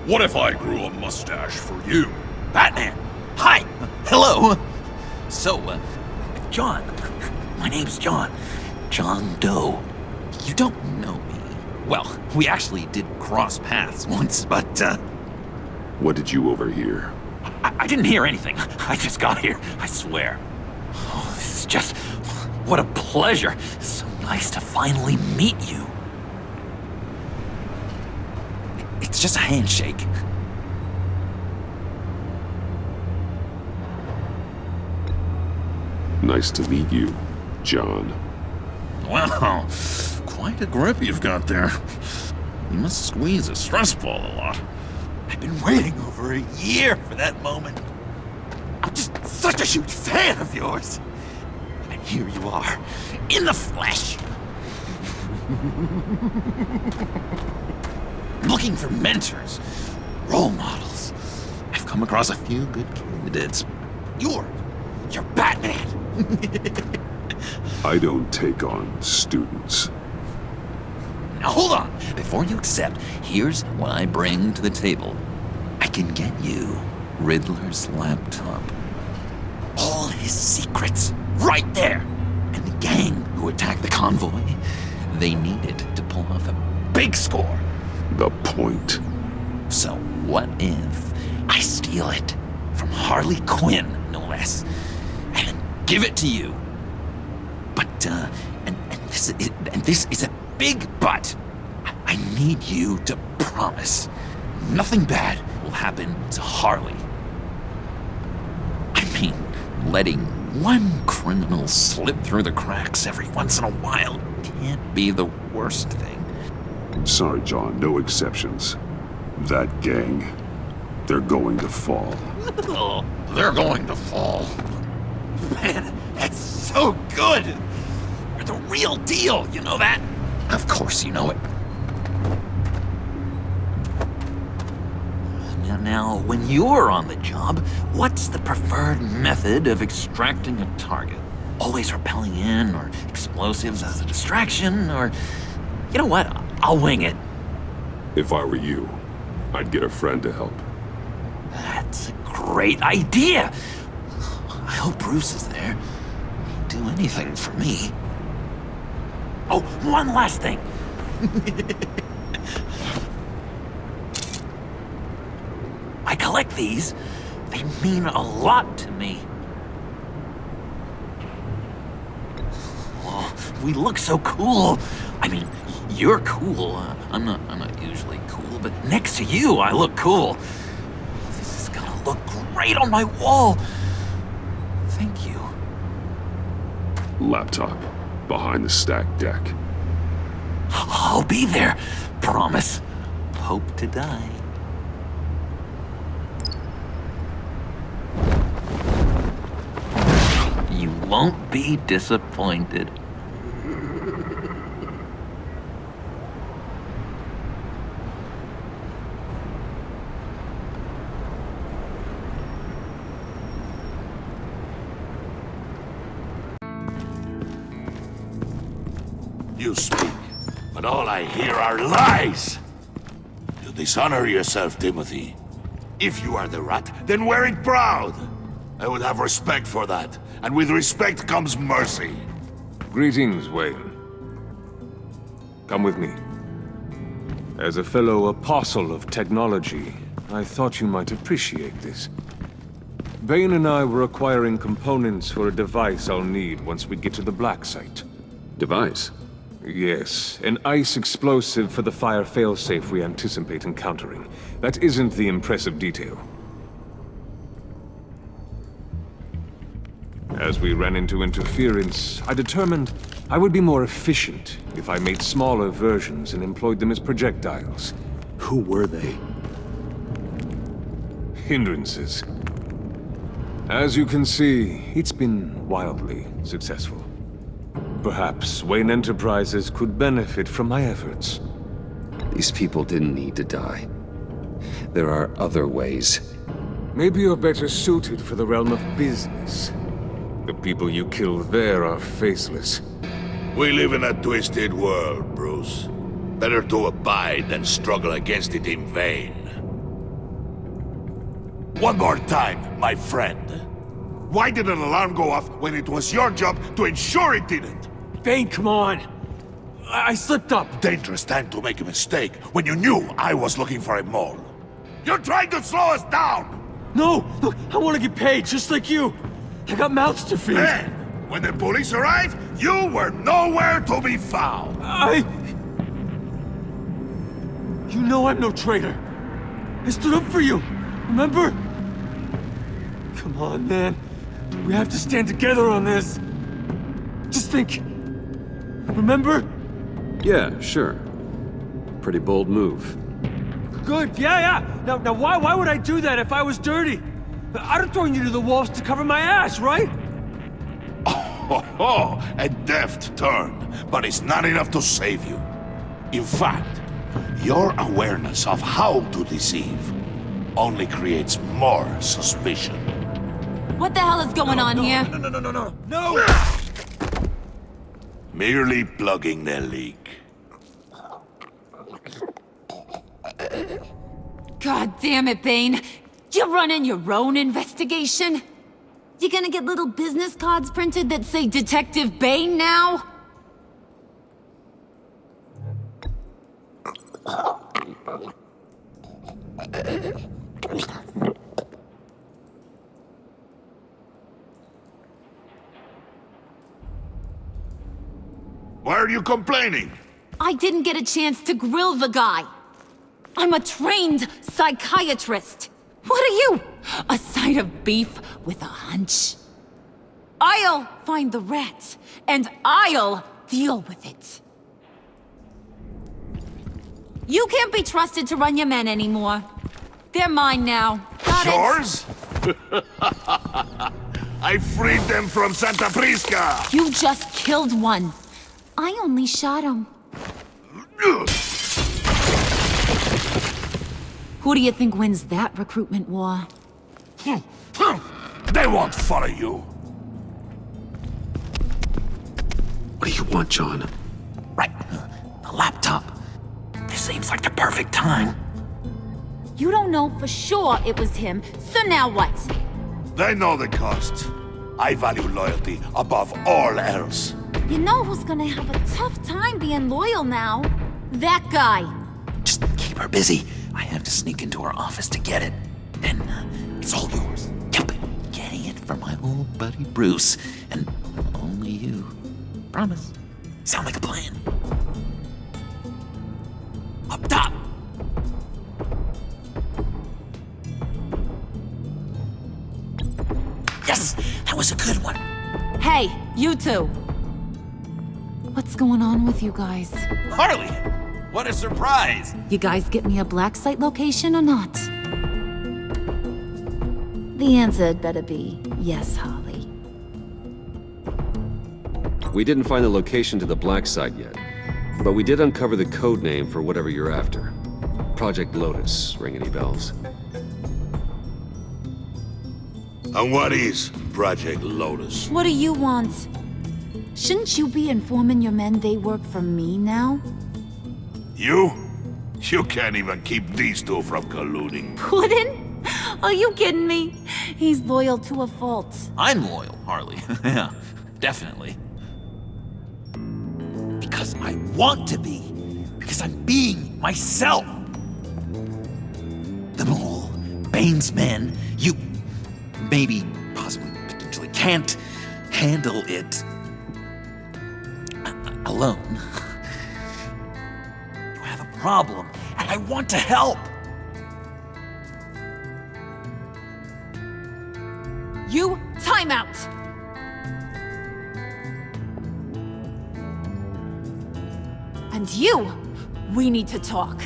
What if I grew a mustache for you? Batman! Hi! Hello! So, John. My name's John. John Doe. You don't know me. Well, we actually did cross paths once, but, What did you overhear? I didn't hear anything. I just got here, I swear. Oh, this is just... what a pleasure. It's so nice to finally meet you. It's just a handshake. Nice to meet you, John. Wow, quite a grip you've got there. You must squeeze a stress ball a lot. I've been waiting over a year for that moment. I'm just such a huge fan of yours. And here you are, in the flesh. Looking for mentors, role models. I've come across a few good candidates. You're Batman. I don't take on students. Now hold on. Before you accept, here's what I bring to the table. I can get you Riddler's laptop. All his secrets, right there. And the gang who attacked the convoy, they needed to pull off a big score. The point. So what if I steal it from Harley Quinn, no less, and then give it to you? But, and this is a big but. I need you to promise nothing bad will happen to Harley. I mean, letting one criminal slip through the cracks every once in a while can't be the worst thing. Sorry, John, no exceptions. That gang, they're going to fall. They're going to fall. Man, that's so good! You're the real deal, you know that? Of course you know it. Now, when you're on the job, what's the preferred method of extracting a target? Always rappelling in, or explosives as a distraction, or... You know what? I'll wing it. If I were you, I'd get a friend to help. That's a great idea! I hope Bruce is there. He'd do anything for me. Oh, one last thing! I collect these. They mean a lot to me. Oh, we look so cool. I mean, you're cool. I'm not usually cool, but next to you, I look cool. This is gonna look great on my wall. Thank you. Laptop, behind the stacked deck. I'll be there. Promise. Hope to die. You won't be disappointed. You speak, but all I hear are lies! You dishonor yourself, Timothy. If you are the rat, then wear it proud! I would have respect for that, and with respect comes mercy. Greetings, Wayne. Come with me. As a fellow apostle of technology, I thought you might appreciate this. Bane and I were acquiring components for a device I'll need once we get to the Black Site. Device? Yes, an ice explosive for the fire failsafe we anticipate encountering. That isn't the impressive detail. As we ran into interference, I determined I would be more efficient if I made smaller versions and employed them as projectiles. Who were they? Hindrances. As you can see, it's been wildly successful. Perhaps Wayne Enterprises could benefit from my efforts. These people didn't need to die. There are other ways. Maybe you're better suited for the realm of business. The people you kill there are faceless. We live in a twisted world, Bruce. Better to abide than struggle against it in vain. One more time, my friend. Why did an alarm go off when it was your job to ensure it didn't? Bane, come on. I slipped up. Dangerous time to make a mistake when you knew I was looking for a mole. You're trying to slow us down! No! Look, I want to get paid, just like you. I got mouths to feed. Then, when the police arrived, you were nowhere to be found. You know I'm no traitor. I stood up for you, remember? Come on, man. We have to stand together on this. Just think. Remember? Yeah, sure. Pretty bold move. Good, yeah. Now why would I do that if I was dirty? I'd have thrown you to the wolves to cover my ass, right? Oh, a deft turn, but it's not enough to save you. In fact, your awareness of how to deceive only creates more suspicion. What the hell is going on here? No! Merely plugging the leak. God damn it, Bane. You're running your own investigation? You gonna get little business cards printed that say Detective Bane now? Why are you complaining? I didn't get a chance to grill the guy. I'm a trained psychiatrist. What are you? A side of beef with a hunch? I'll find the rat, and I'll deal with it. You can't be trusted to run your men anymore. They're mine now. Got it? Yours? I freed them from Santa Prisca! You just killed one. I only shot him. Who do you think wins that recruitment war? They won't follow you. What do you want, John? Right. The laptop. This seems like the perfect time. You don't know for sure it was him, so now what? They know the cost. I value loyalty above all else. You know who's gonna have a tough time being loyal now? That guy. Just keep her busy. I have to sneak into her office to get it. Then it's all yours. Yep. Getting it from my old buddy Bruce. And only you. Promise. Sound like a plan. Up top. Yes! That was a good one. Hey, you two. What's going on with you guys? Harley! What a surprise! You guys get me a black site location or not? The answer had better be yes, Harley. We didn't find the location to the black site yet, but we did uncover the code name for whatever you're after. Project Lotus. Ring any bells? And what is Project Lotus? What do you want? Shouldn't you be informing your men they work for me now? You? You can't even keep these two from colluding. Puddin'? Are you kidding me? He's loyal to a fault. I'm loyal, Harley. Yeah, definitely. Because I want to be. Because I'm being myself. The mole, Bane's men, you maybe, possibly, potentially can't handle it alone. You have a problem, and I want to help. You time out! And you, we need to talk.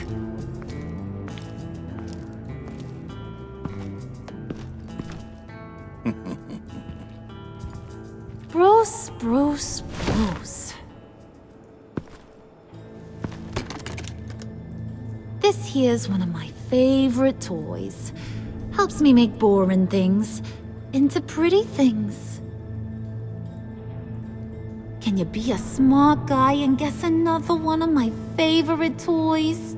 Bruce. This here's one of my favorite toys. Helps me make boring things into pretty things. Can you be a smart guy and guess another one of my favorite toys?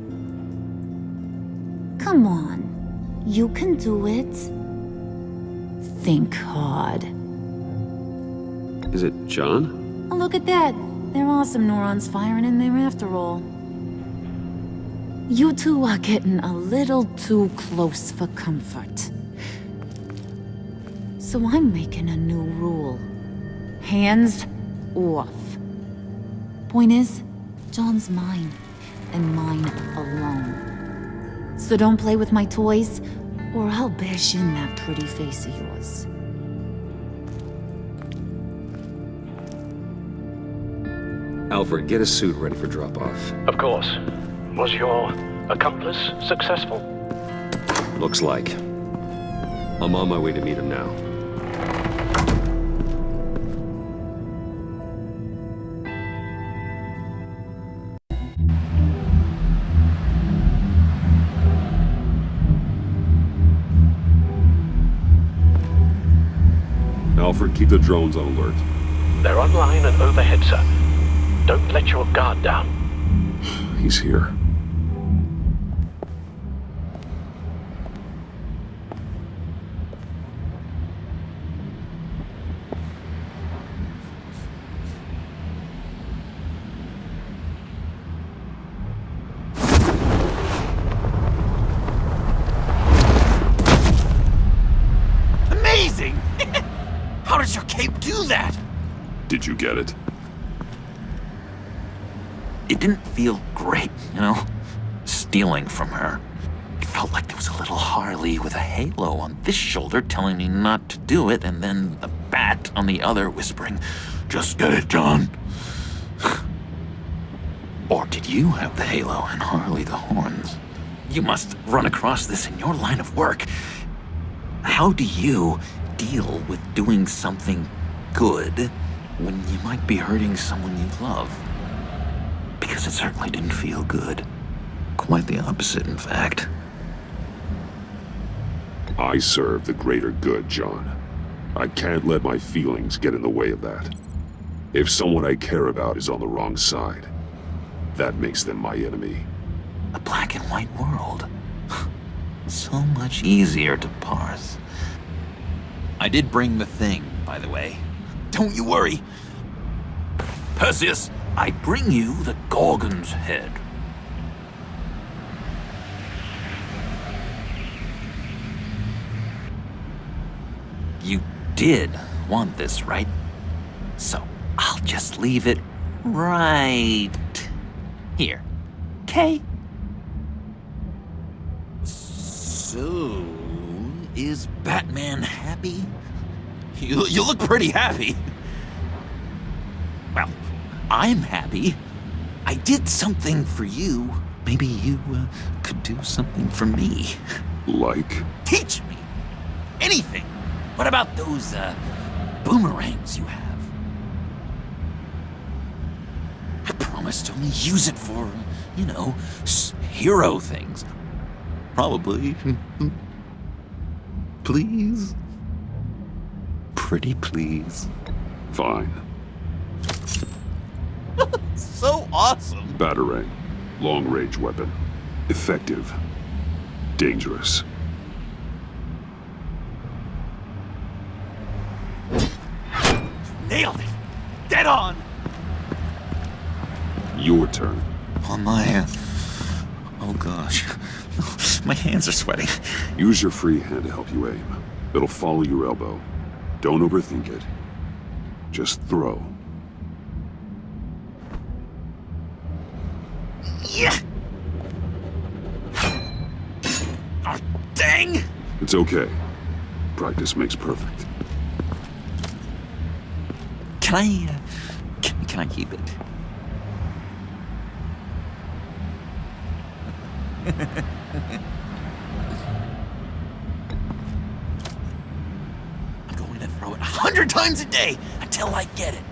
Come on, you can do it. think hard. Is it John? Oh, look at that. There are some neurons firing in there after all. You two are getting a little too close for comfort. So I'm making a new rule. Hands off. Point is, John's mine, and mine alone. So don't play with my toys, or I'll bash in that pretty face of yours. Alfred, get a suit ready for drop-off. Of course. Was your accomplice successful? Looks like. I'm on my way to meet him now. Alfred, keep the drones on alert. They're online and overhead, sir. Don't let your guard down. He's here. Amazing! How does your cape do that? Did you get it? It didn't feel great, you know? Stealing from her. It felt like there was a little Harley with a halo on this shoulder telling me not to do it, and then the bat on the other whispering, "Just get it, John." Or did you have the halo and Harley the horns? You must run across this in your line of work. How do you deal with doing something good when you might be hurting someone you love? Because it certainly didn't feel good. Quite the opposite, in fact. I serve the greater good, John. I can't let my feelings get in the way of that. If someone I care about is on the wrong side, that makes them my enemy. A black and white world. So much easier to parse. I did bring the thing, by the way. Don't you worry. Perseus, I bring you the Gorgon's head. You did want this, right? So I'll just leave it right here. Okay? So, is Batman happy? You look pretty happy. Well, I'm happy. I did something for you. Maybe you could do something for me. Like? Teach me. Anything. What about those boomerangs you have? I promise to only use it for, you know, hero things. Probably. Please? Pretty please. Fine. So awesome. Batarang. Long-range weapon. Effective. Dangerous. Nailed it. Dead on. Your turn. On my... Oh gosh. My hands are sweating. Use your free hand to help you aim. It'll follow your elbow. Don't overthink it. Just throw. Yeah. Oh, dang! It's okay. Practice makes perfect. Can I, can I keep it? I'm going to throw it 100 times a day until I get it.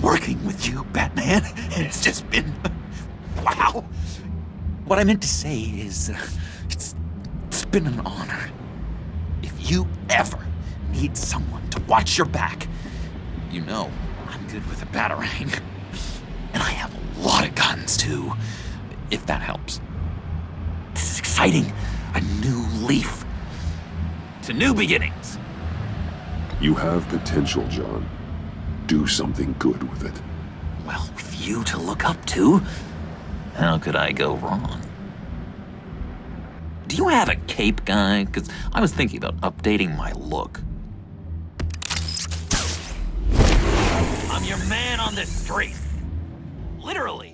Working with you, Batman, it's just been... wow. What I meant to say is, it's been an honor. If you ever need someone to watch your back, you know I'm good with a batarang. And I have a lot of guns, too, if that helps. This is exciting. A new leaf. To new beginnings. You have potential, John. Do something good with it. Well, with you to look up to, how could I go wrong? Do you have a cape, guy? Because I was thinking about updating my look. I'm your man on this street. Literally.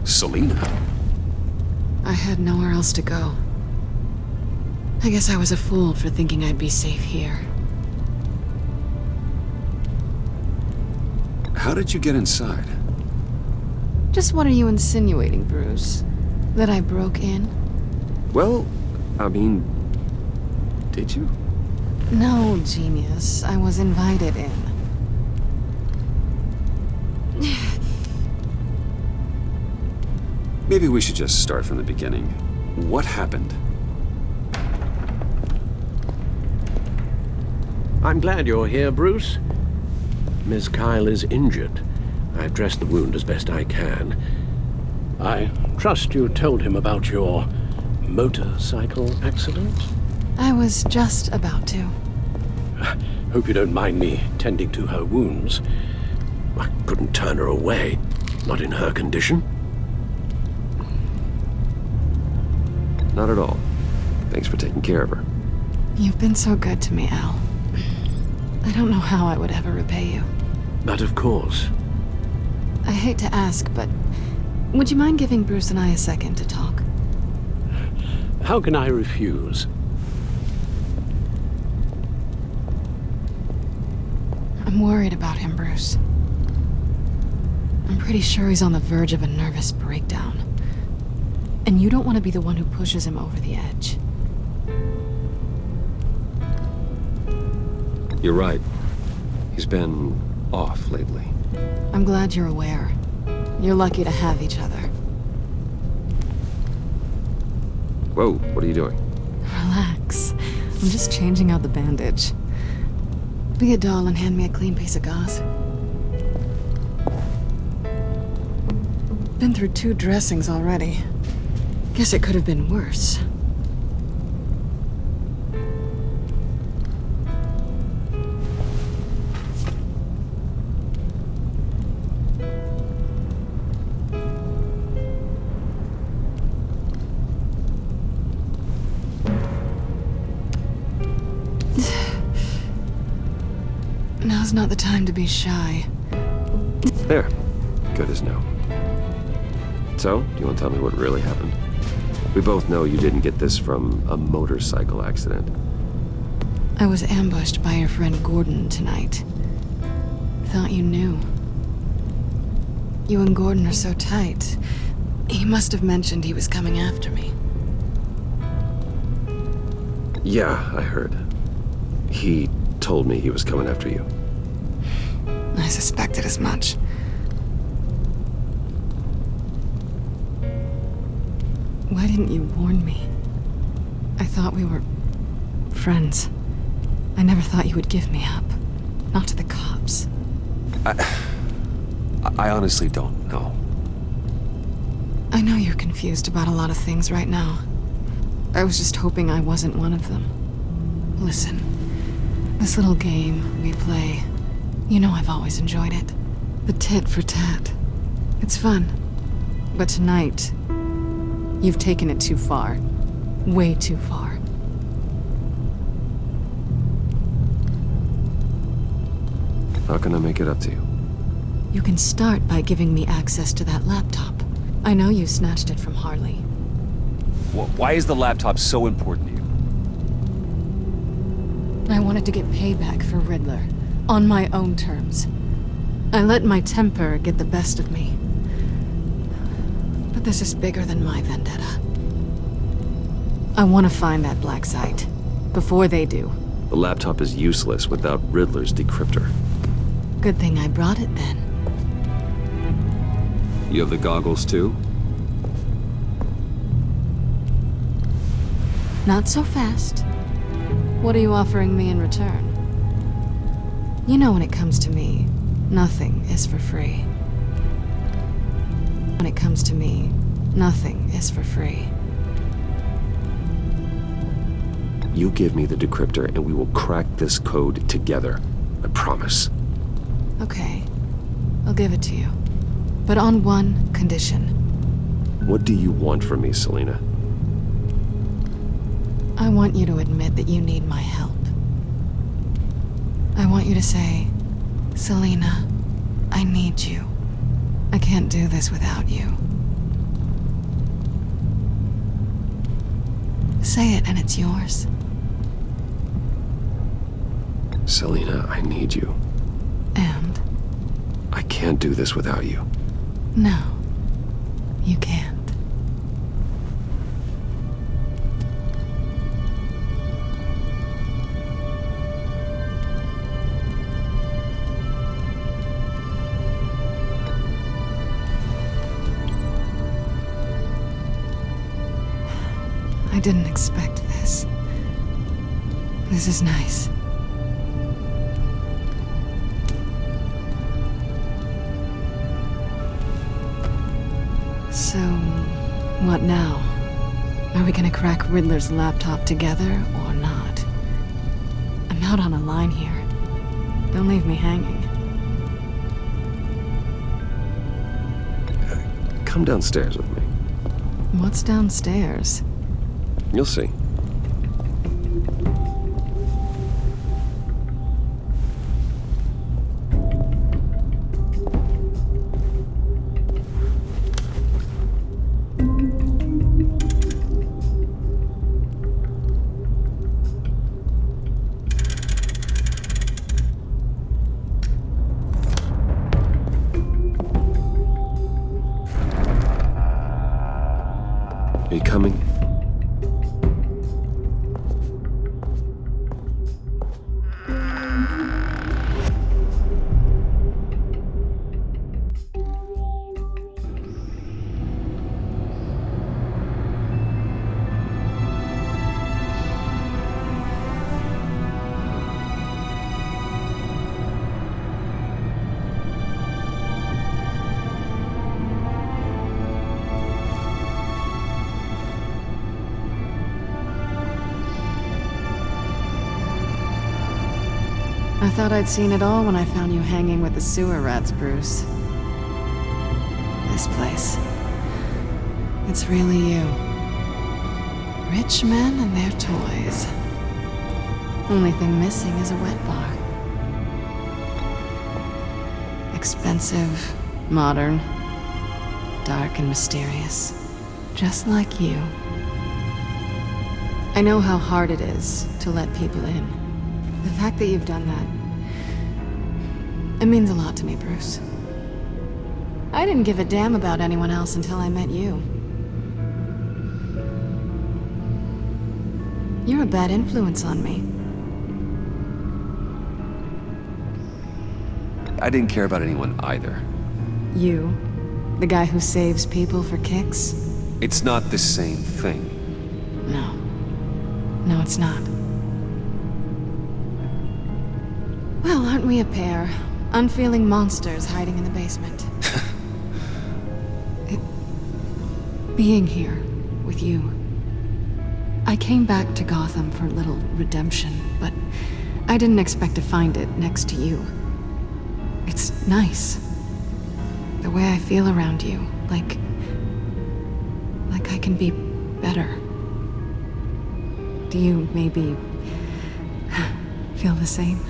Selina? I had nowhere else to go. I guess I was a fool for thinking I'd be safe here. How did you get inside? Just what are you insinuating, Bruce? That I broke in? Well, I mean, did you? No, genius. I was invited in. Maybe we should just start from the beginning. What happened? I'm glad you're here, Bruce. Miss Kyle is injured. I've dressed the wound as best I can. I trust you told him about your motorcycle accident? I was just about to. Hope you don't mind me tending to her wounds. I couldn't turn her away, not in her condition. Not at all. Thanks for taking care of her. You've been so good to me, Al. I don't know how I would ever repay you. But of course. I hate to ask, but would you mind giving Bruce and I a second to talk? How can I refuse? I'm worried about him, Bruce. I'm pretty sure he's on the verge of a nervous breakdown. And you don't want to be the one who pushes him over the edge. You're right. He's been off lately. I'm glad you're aware. You're lucky to have each other. Whoa, what are you doing? Relax. I'm just changing out the bandage. Be a doll and hand me a clean piece of gauze. Been through 2 dressings already. Guess it could have been worse. Now's not the time to be shy. There. Good as no. So, do you want to tell me what really happened? We both know you didn't get this from a motorcycle accident. I was ambushed by your friend Gordon tonight. Thought you knew. You and Gordon are so tight. He must have mentioned he was coming after me. Yeah, I heard. He told me he was coming after you. I suspected as much. Why didn't you warn me? I thought we were friends. I never thought you would give me up. Not to the cops. I honestly don't know. I know you're confused about a lot of things right now. I was just hoping I wasn't one of them. Listen, this little game we play, you know I've always enjoyed it. The tit for tat. It's fun. But tonight, you've taken it too far. Way too far. How can I make it up to you? You can start by giving me access to that laptop. I know you snatched it from Harley. Why is the laptop so important to you? I wanted to get payback for Riddler. On my own terms. I let my temper get the best of me. But this is bigger than my vendetta. I want to find that black site. Before they do. The laptop is useless without Riddler's decryptor. Good thing I brought it then. You have the goggles too? Not so fast. What are you offering me in return? You know when it comes to me, nothing is for free. When it comes to me, nothing is for free. You give me the decryptor and we will crack this code together. I promise. Okay. I'll give it to you. But on one condition. What do you want from me, Selina? I want you to admit that you need my help. I want you to say, Selina, I need you. I can't do this without you. Say it and it's yours. Selina, I need you. And? I can't do this without you. No, you can't. I didn't expect this. This is nice. So, what now? Are we gonna crack Riddler's laptop together or not? I'm out on a line here. Don't leave me hanging. Come downstairs with me. What's downstairs? You'll see. Are you coming? I thought I'd seen it all when I found you hanging with the sewer rats, Bruce. This place. It's really you. Rich men and their toys. Only thing missing is a wet bar. Expensive, modern, dark and mysterious. Just like you. I know how hard it is to let people in. The fact that you've done that, it means a lot to me, Bruce. I didn't give a damn about anyone else until I met you. You're a bad influence on me. I didn't care about anyone either. You? The guy who saves people for kicks? It's not the same thing. No. No, it's not. Well, aren't we a pair? Unfeeling monsters hiding in the basement. Being here with you. I came back to Gotham for a little redemption, but I didn't expect to find it next to you. It's nice. The way I feel around you, like I can be better. Do you maybe feel the same?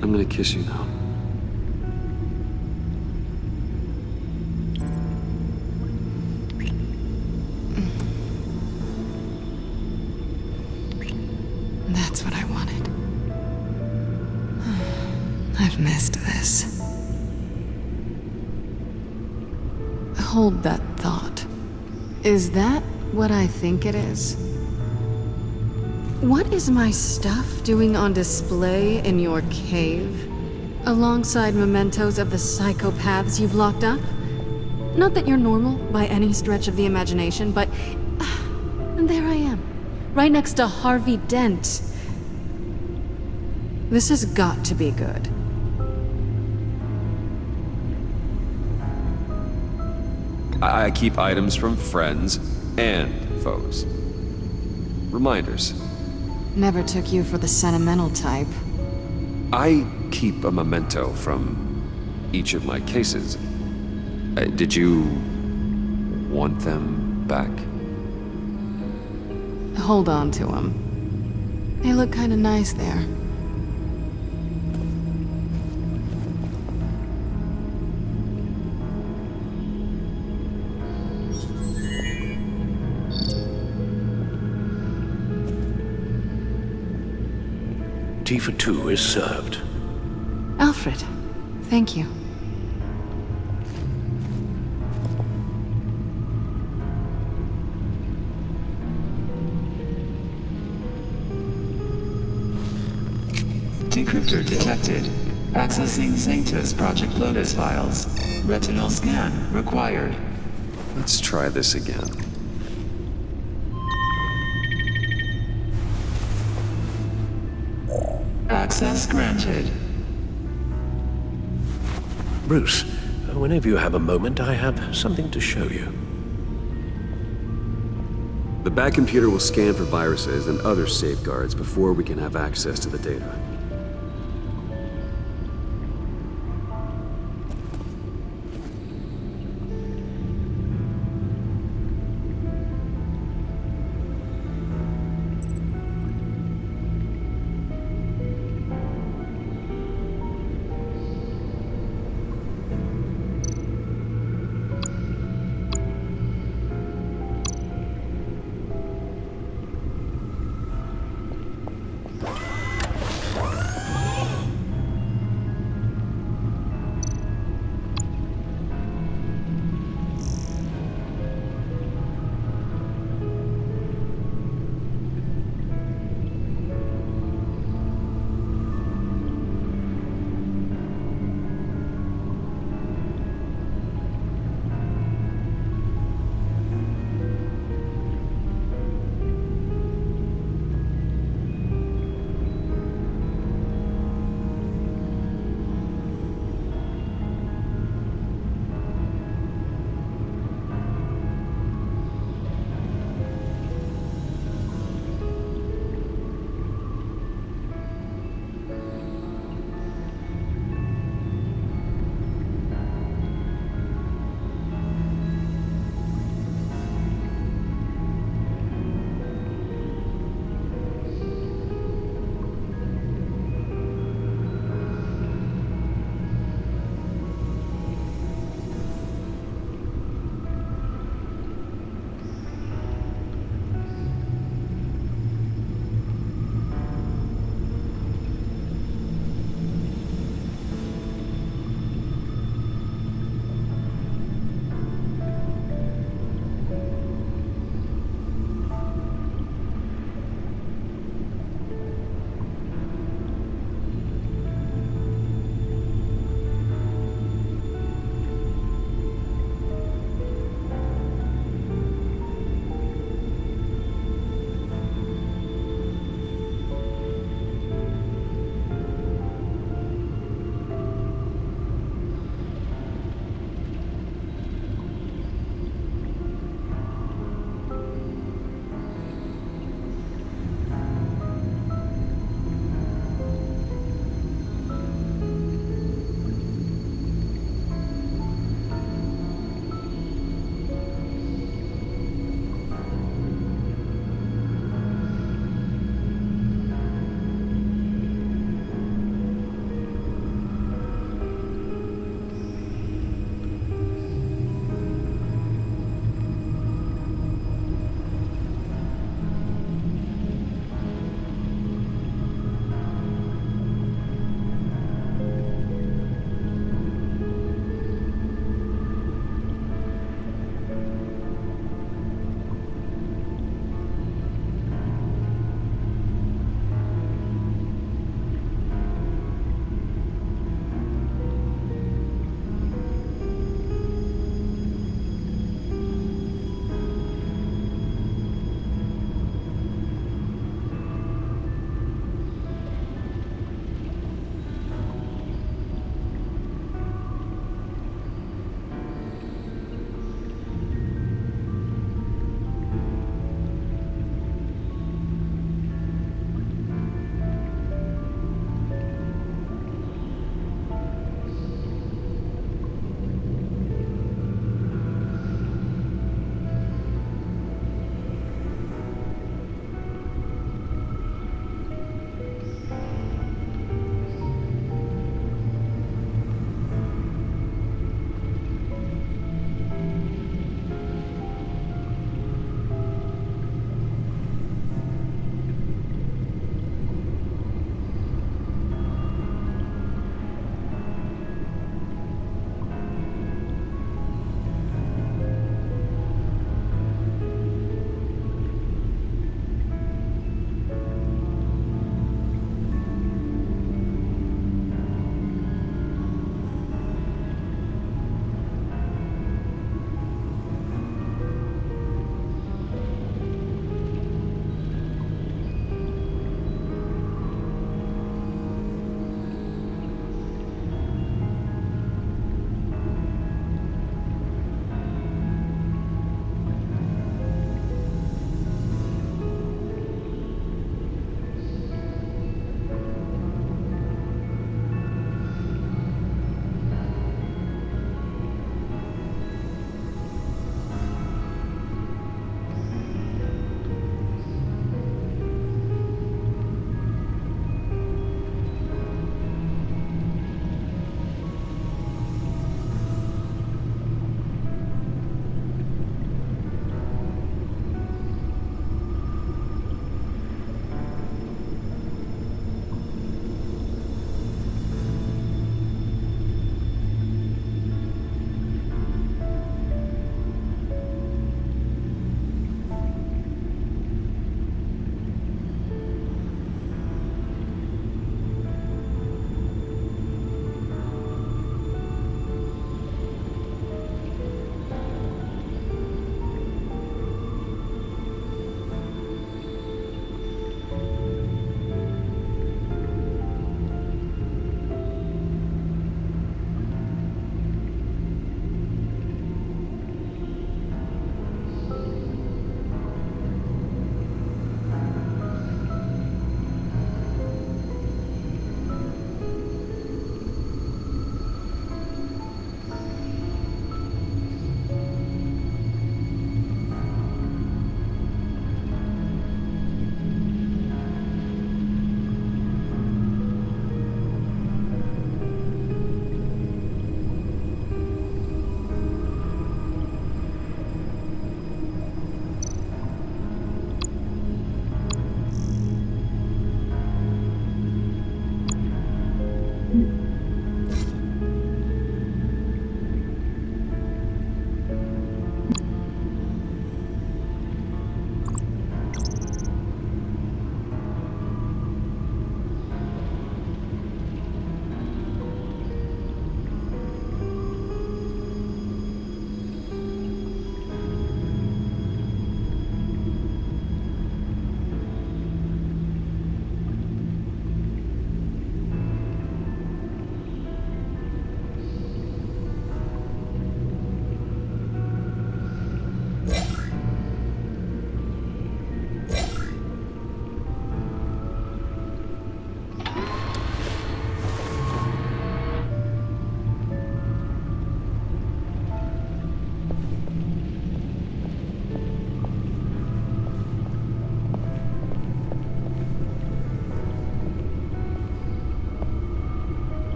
I'm gonna kiss you now. That's what I wanted. I've missed this. Hold that thought. Is that what I think it is? What is my stuff doing on display in your cave? Alongside mementos of the psychopaths you've locked up? Not that you're normal by any stretch of the imagination, but... and there I am, right next to Harvey Dent. This has got to be good. I keep items from friends and foes. Reminders. Never took you for the sentimental type. I keep a memento from each of my cases. Did you want them back? Hold on to them. They look kind of nice there. Tea for two is served. Alfred, thank you. Decryptor detected. Accessing Sanctus Project Lotus files. Retinal scan required. Let's try this again. Access granted. Bruce, whenever you have a moment, I have something to show you. The back computer will scan for viruses and other safeguards before we can have access to the data.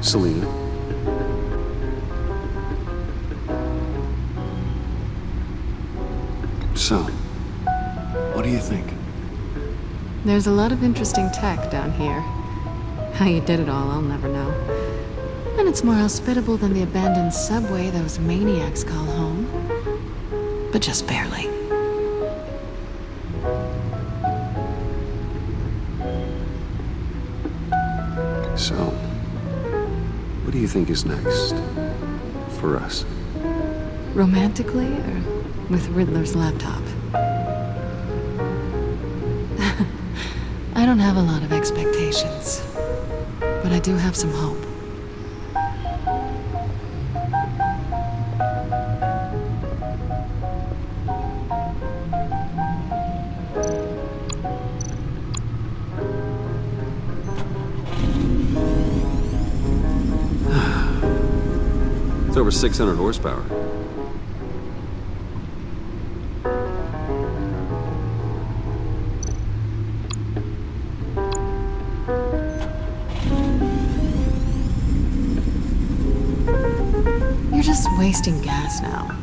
Selina? So, what do you think? There's a lot of interesting tech down here. How you did it all, I'll never know. And it's more hospitable than the abandoned subway those maniacs call home. But just barely. So, what do you think is next? For us? Romantically, or with Riddler's laptop? I don't have a lot of expectations, but I do have some hope. It's over 600 horsepower. You're just wasting gas now.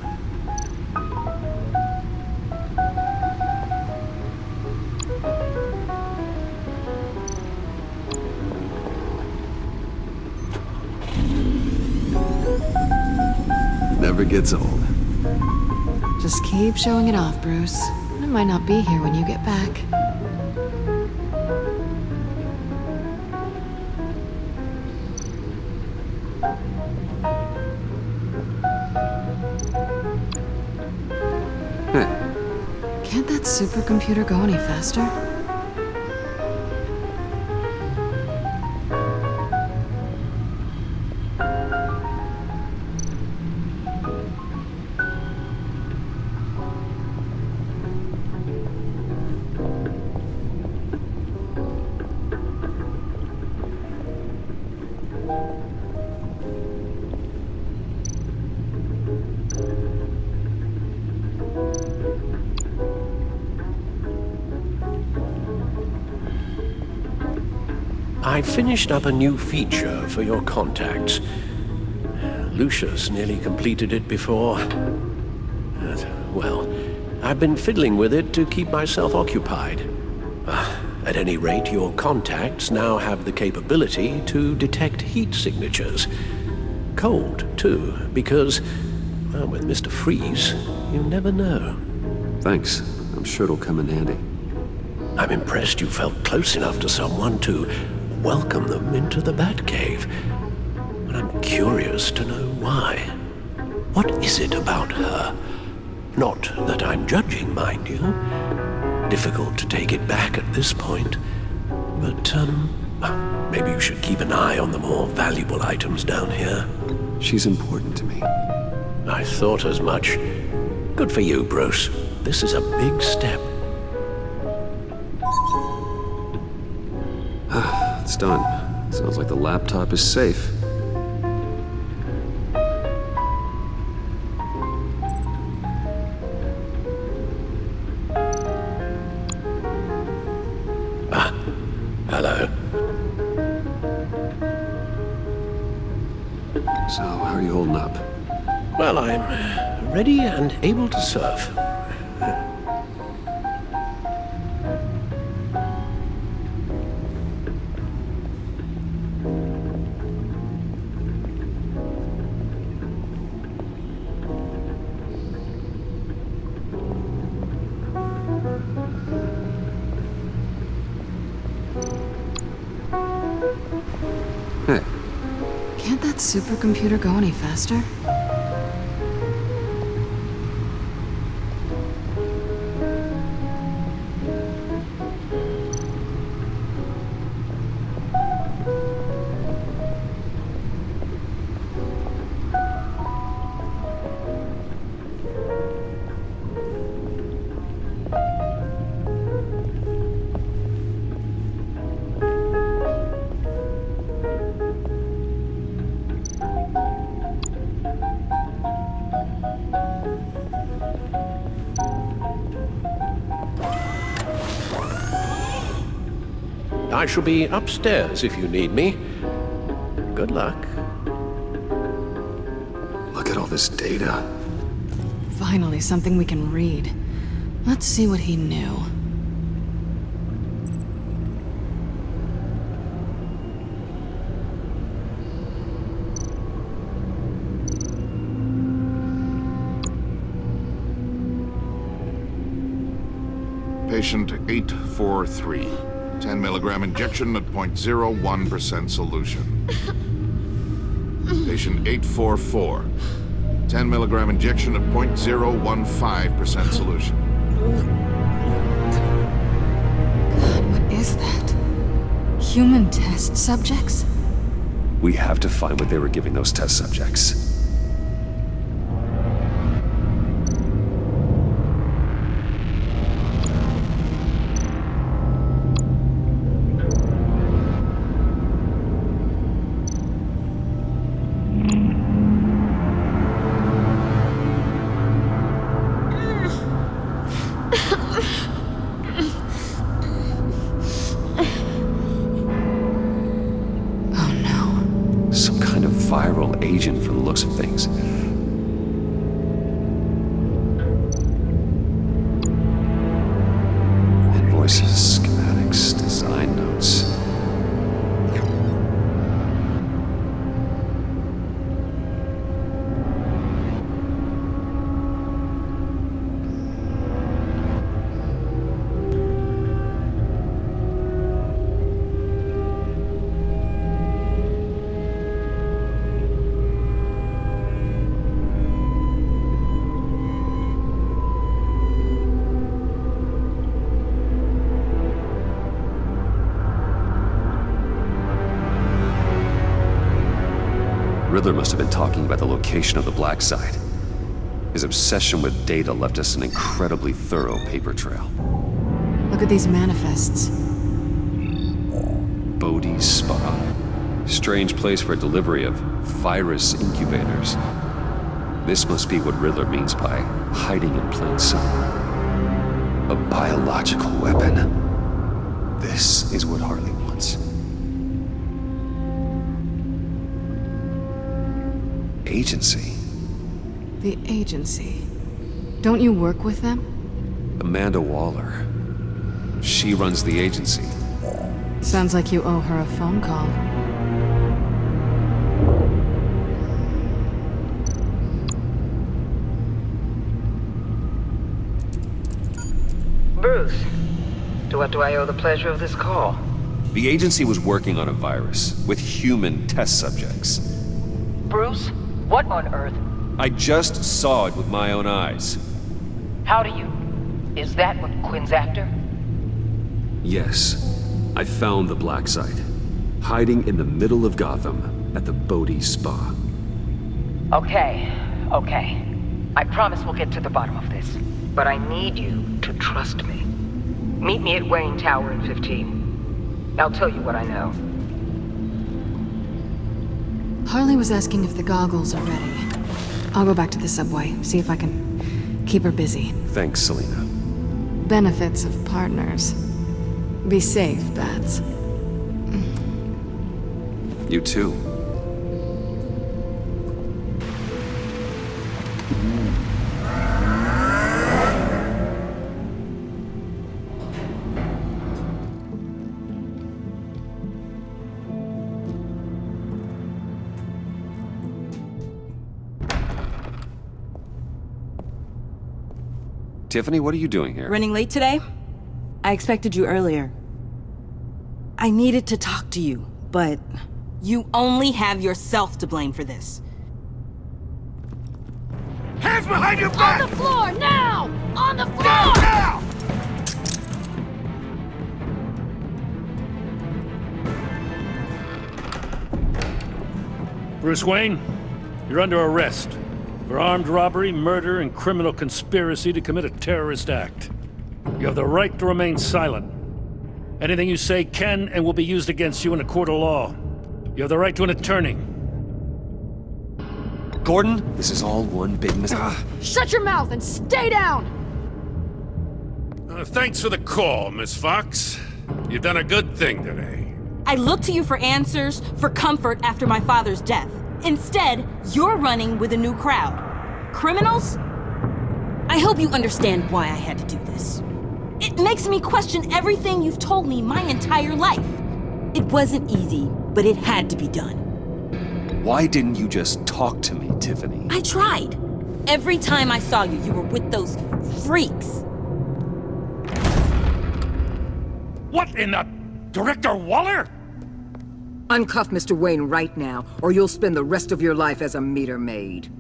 Never gets old. Just keep showing it off, Bruce. I might not be here when you get back. Hey. Can't that supercomputer go any faster? I finished up a new feature for your contacts. Lucius nearly completed it before. Well, I've been fiddling with it to keep myself occupied. At any rate, your contacts now have the capability to detect heat signatures. Cold, too, because, well, with Mr. Freeze, you never know. Thanks. I'm sure it'll come in handy. I'm impressed you felt close enough to someone to welcome them into the Batcave. But I'm curious to know why. What is it about her? Not that I'm judging, mind you. Difficult to take it back at this point. But, maybe you should keep an eye on the more valuable items down here. She's important to me. I thought as much. Good for you, Bruce. This is a big step. It's done. Sounds like the laptop is safe. Hello. So, how are you holding up? Well, I'm ready and able to serve. that supercomputer go any faster? I shall be upstairs if you need me. Good luck. Look at all this data. Finally, something we can read. Let's see what he knew. Patient 843. 10 milligram injection at 0.01% solution. Patient 844. 10 milligram injection at 0.015% solution. God, what is that? Human test subjects? We have to find what they were giving those test subjects. Viral agent from the looks of things. Invoices, schematics, design notes. Riddler must have been talking about the location of the black site. His obsession with data left us an incredibly thorough paper trail. Look at these manifests. Bodhi's Spa. Strange place for a delivery of virus incubators. This must be what Riddler means by hiding in plain sight. A biological weapon. This is what Harley wants. Agency. The agency. Don't you work with them? Amanda Waller. She runs the agency. Sounds like you owe her a phone call. Bruce, to what do I owe the pleasure of this call? The agency was working on a virus with human test subjects. Bruce, what on earth? I just saw it with my own eyes. How do you? Is that what Quinn's after? Yes. I found the black site. Hiding in the middle of Gotham at the Bodhi Spa. Okay. I promise we'll get to the bottom of this. But I need you to trust me. Meet me at Wayne Tower in 15. I'll tell you what I know. Harley was asking if the goggles are ready. I'll go back to the subway, see if I can keep her busy. Thanks, Selina. Benefits of partners. Be safe, Bats. You too. Tiffany, what are you doing here? Running late today? I expected you earlier. I needed to talk to you, but You only have yourself to blame for this. Hands behind your back! On the floor, now! On the floor! Now! Bruce Wayne, you're under arrest for armed robbery, murder, and criminal conspiracy to commit a terrorist act. You have the right to remain silent. Anything you say can and will be used against you in a court of law. You have the right to an attorney. Gordon, this is all one big Shut your mouth and stay down! Thanks for the call, Miss Fox. You've done a good thing today. I look to you for answers, for comfort after my father's death. Instead, you're running with a new crowd. Criminals? I hope you understand why I had to do this. It makes me question everything you've told me my entire life. It wasn't easy, but it had to be done. Why didn't you just talk to me, Tiffany? I tried. Every time I saw you, you were with those freaks. What in the... Director Waller? Uncuff Mr. Wayne right now, or you'll spend the rest of your life as a meter maid.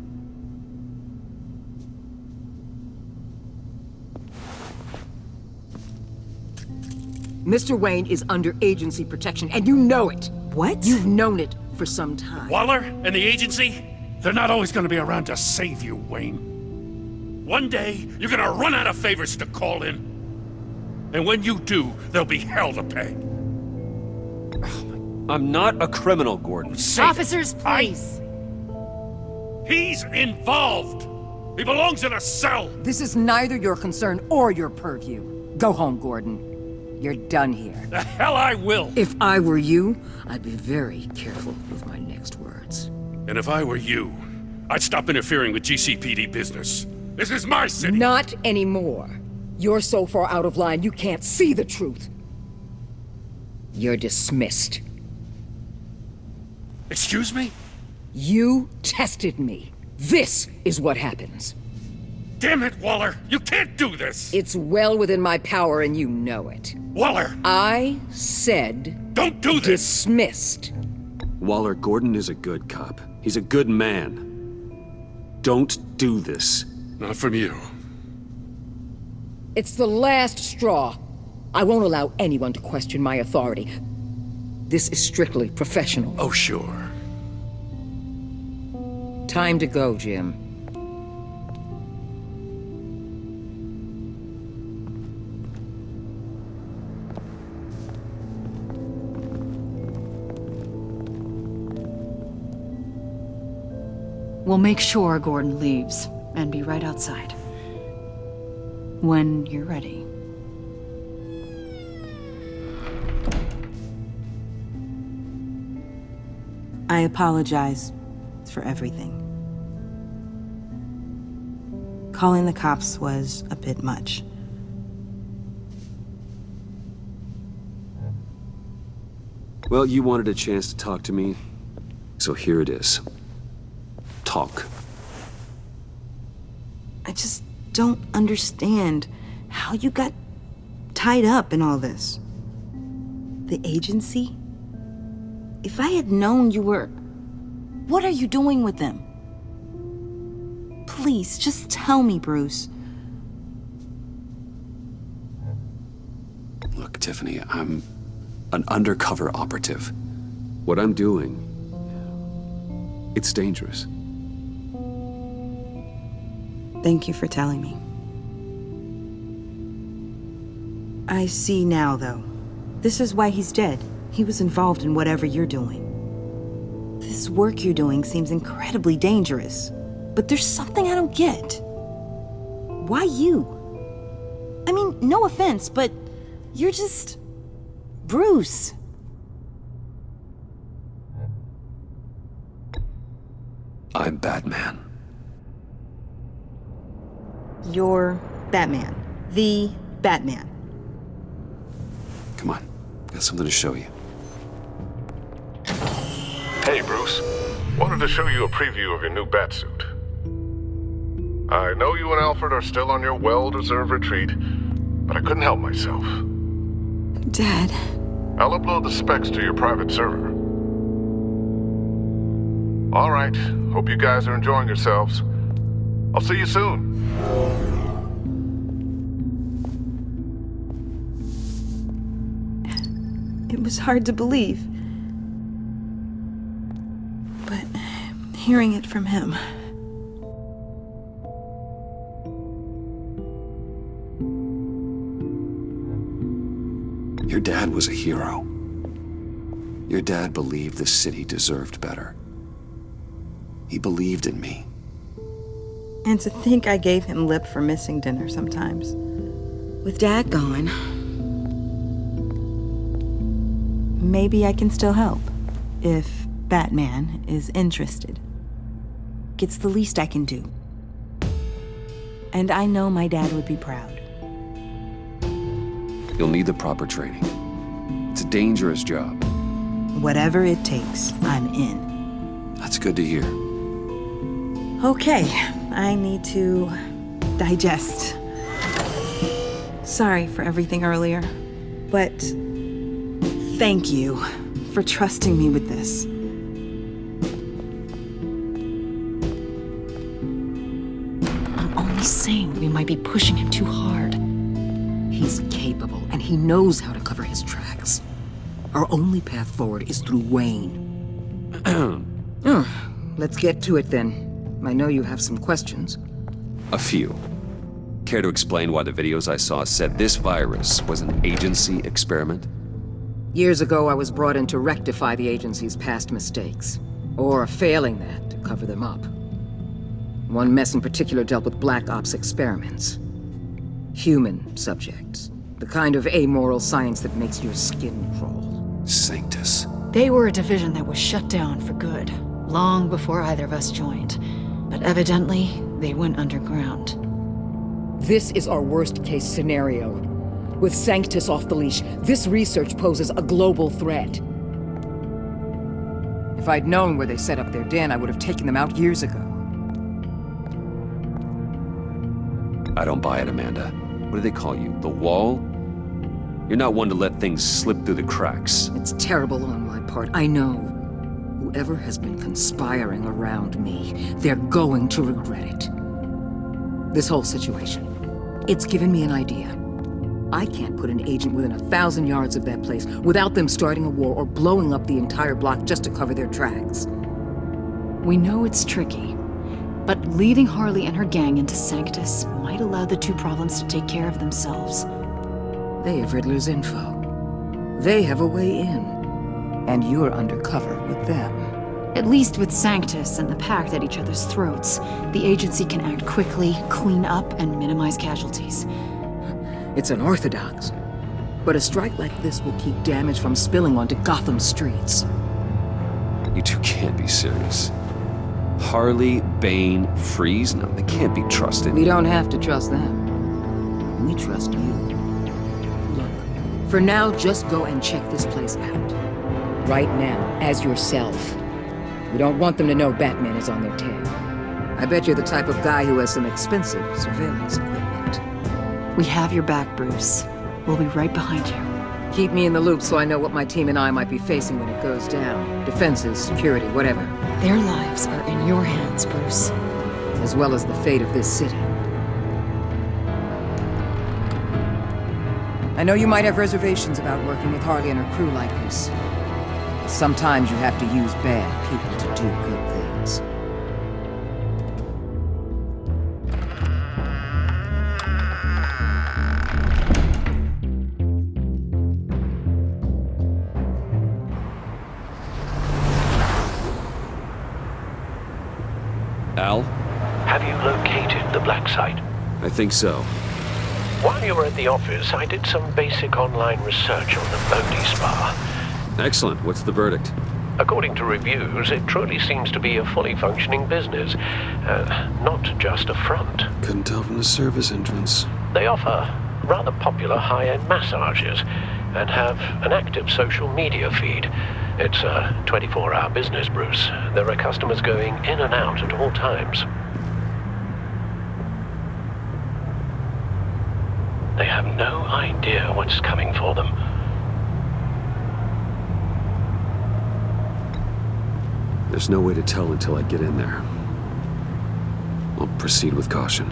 Mr. Wayne is under agency protection, and you know it. What? You've known it for some time. Waller and the agency? They're not always gonna be around to save you, Wayne. One day, you're gonna run out of favors to call in. And when you do, there'll be hell to pay. I'm not a criminal, Gordon. Officers, please. He's involved. He belongs in a cell. This is neither your concern or your purview. Go home, Gordon. You're done here. The hell I will. If I were you, I'd be very careful with my next words. And if I were you, I'd stop interfering with GCPD business. This is my city. Not anymore. You're so far out of line, you can't see the truth. You're dismissed. Excuse me? You tested me. This is what happens. Damn it, Waller! You can't do this! It's well within my power and you know it. Waller! I said... Don't do this! Dismissed. Waller, Gordon is a good cop. He's a good man. Don't do this. Not from you. It's the last straw. I won't allow anyone to question my authority. This is strictly professional. Oh, sure. Time to go, Jim. We'll make sure Gordon leaves, and be right outside. When you're ready. I apologize for everything. Calling the cops was a bit much. Well, you wanted a chance to talk to me, so here it is. Talk. I just don't understand how you got tied up in all this. The agency? If I had known you were... What are you doing with them? Please, just tell me, Bruce. Look, Tiffany, I'm an undercover operative. What I'm doing, it's dangerous. Thank you for telling me. I see now, though. This is why he's dead. He was involved in whatever you're doing. This work you're doing seems incredibly dangerous. But there's something I don't get. Why you? I mean, no offense, but you're just... Bruce. I'm Batman. You're Batman. The Batman. Come on, got something to show you. Hey, Bruce. Wanted to show you a preview of your new Batsuit. I know you and Alfred are still on your well-deserved retreat, but I couldn't help myself. Dad. I'll upload the specs to your private server. All right. Hope you guys are enjoying yourselves. I'll see you soon. It was hard to believe. But hearing it from him... Your dad was a hero. Your dad believed the city deserved better. He believed in me. And to think I gave him lip for missing dinner sometimes. With Dad gone, maybe I can still help. If Batman is interested. It's the least I can do. And I know my dad would be proud. You'll need the proper training. It's a dangerous job. Whatever it takes, I'm in. That's good to hear. Okay, I need to digest. Sorry for everything earlier, but thank you for trusting me with this. I'm only saying we might be pushing him too hard. He's capable, and he knows how to cover his tracks. Our only path forward is through Wayne. Let's get to it then. I know you have some questions. A few. Care to explain why the videos I saw said this virus was an agency experiment? Years ago, I was brought in to rectify the agency's past mistakes. Or failing that, to cover them up. One mess in particular dealt with Black Ops experiments. Human subjects. The kind of amoral science that makes your skin crawl. Sanctus. They were a division that was shut down for good, long before either of us joined. But evidently, they went underground. This is our worst-case scenario. With Sanctus off the leash, this research poses a global threat. If I'd known where they set up their den, I would have taken them out years ago. I don't buy it, Amanda. What do they call you? The Wall? You're not one to let things slip through the cracks. It's terrible on my part, I know. Whoever has been conspiring around me, they're going to regret it. This whole situation, it's given me an idea. I can't put an agent within 1,000 yards of that place without them starting a war or blowing up the entire block just to cover their tracks. We know it's tricky, but leading Harley and her gang into Sanctus might allow the two problems to take care of themselves. They have Riddler's info. They have a way in. And you're undercover with them. At least with Sanctus and the Pact at each other's throats, the agency can act quickly, clean up, and minimize casualties. It's unorthodox. But a strike like this will keep damage from spilling onto Gotham streets. You two can't be serious. Harley, Bane, Freeze? No, they can't be trusted. We don't have to trust them. We trust you. Look, for now, just go and check this place out. Right now, as yourself. We don't want them to know Batman is on their tail. I bet you're the type of guy who has some expensive surveillance equipment. We have your back, Bruce. We'll be right behind you. Keep me in the loop so I know what my team and I might be facing when it goes down. Defenses, security, whatever. Their lives are in your hands, Bruce. As well as the fate of this city. I know you might have reservations about working with Harley and her crew like this. Sometimes you have to use bad people to do good things. Al? Have you located the black site? I think so. While you were at the office, I did some basic online research on the Bodhi Spa. Excellent. What's the verdict? According to reviews, it truly seems to be a fully functioning business, not just a front. Couldn't tell from the service entrance. They offer rather popular high-end massages and have an active social media feed. It's a 24-hour business, Bruce. There are customers going in and out at all times. They have no idea what's coming for them. There's no way to tell until I get in there. I'll proceed with caution.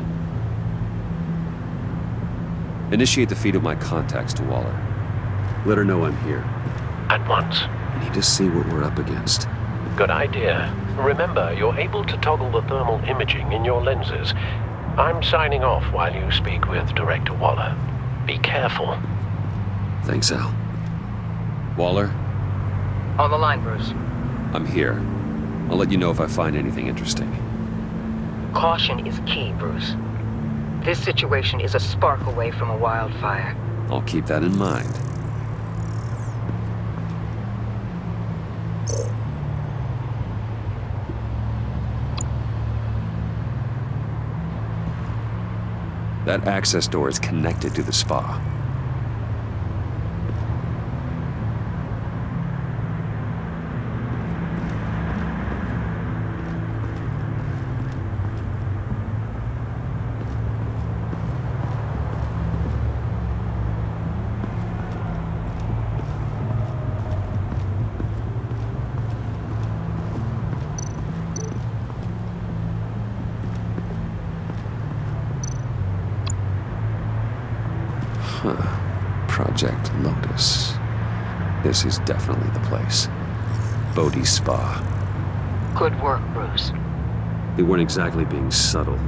Initiate the feed of my contacts to Waller. Let her know I'm here. At once. I need to see what we're up against. Good idea. Remember, you're able to toggle the thermal imaging in your lenses. I'm signing off while you speak with Director Waller. Be careful. Thanks, Al. Waller? On the line, Bruce. I'm here. I'll let you know if I find anything interesting. Caution is key, Bruce. This situation is a spark away from a wildfire. I'll keep that in mind. That access door is connected to the spa. Project Lotus. This is definitely the place. Bodhi's Spa. Good work, Bruce. They weren't exactly being subtle.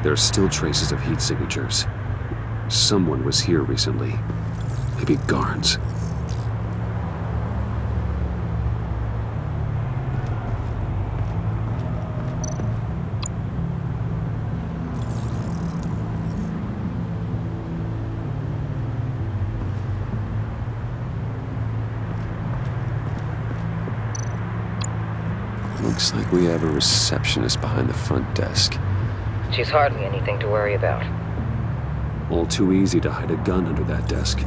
There are still traces of heat signatures. Someone was here recently. Maybe Garns. Looks like we have a receptionist behind the front desk. She's hardly anything to worry about. All too easy to hide a gun under that desk.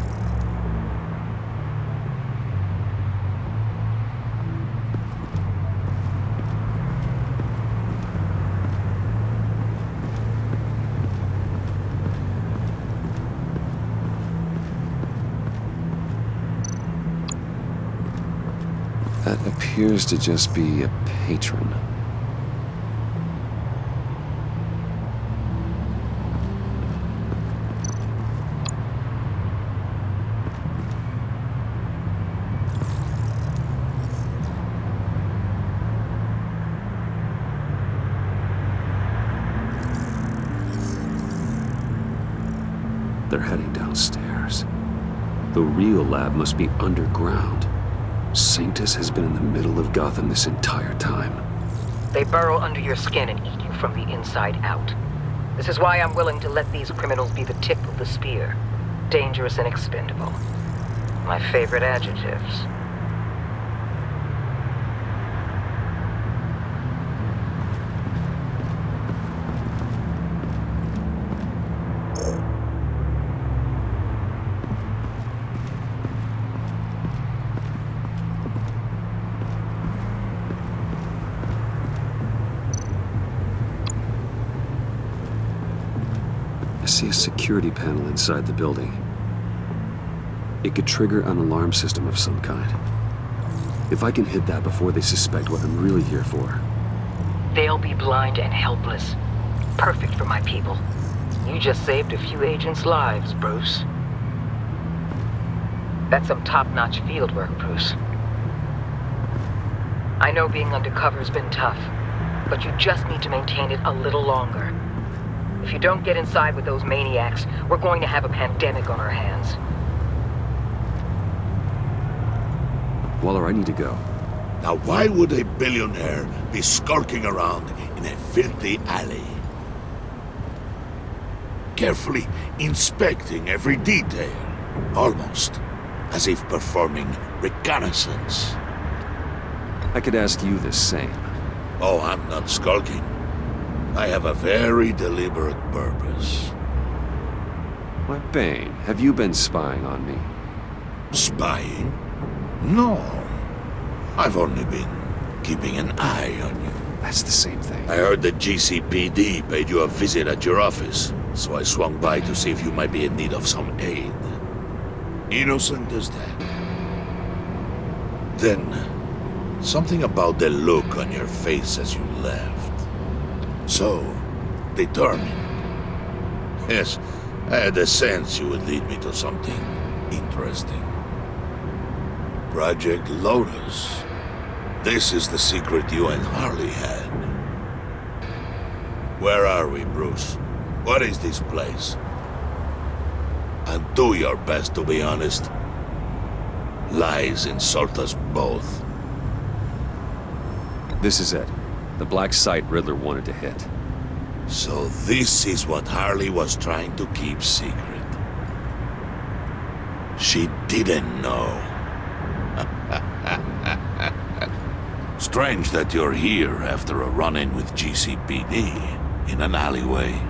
That appears to just be a patron. They're heading downstairs. The real lab must be underground. Sanctus has been in the middle of Gotham this entire time. They burrow under your skin and eat you from the inside out. This is why I'm willing to let these criminals be the tip of the spear. Dangerous and expendable. My favorite adjectives. I see a security panel inside the building. It could trigger an alarm system of some kind. If I can hit that before they suspect what I'm really here for. They'll be blind and helpless. Perfect for my people. You just saved a few agents' lives, Bruce. That's some top-notch field work, Bruce. I know being undercover's been tough, but you just need to maintain it a little longer. If you don't get inside with those maniacs, we're going to have a pandemic on our hands. Waller, I need to go. Now why would a billionaire be skulking around in a filthy alley? carefully inspecting every detail, almost as if performing reconnaissance. I could ask you the same. Oh, I'm not skulking. I have a very deliberate purpose. Why, Bane, have you been spying on me? Spying? No. I've only been keeping an eye on you. That's the same thing. I heard that GCPD paid you a visit at your office, so I swung by to see if you might be in need of some aid. Innocent as that. Then, something about the look on your face as you left. So, determined. Yes, I had a sense you would lead me to something interesting. Project Lotus. This is the secret you and Harley had. Where are we, Bruce? What is this place? And do your best to be honest. Lies insult us both. This is it. The black site Riddler wanted to hit. So this is what Harley was trying to keep secret. She didn't know. Strange that you're here after a run-in with GCPD in an alleyway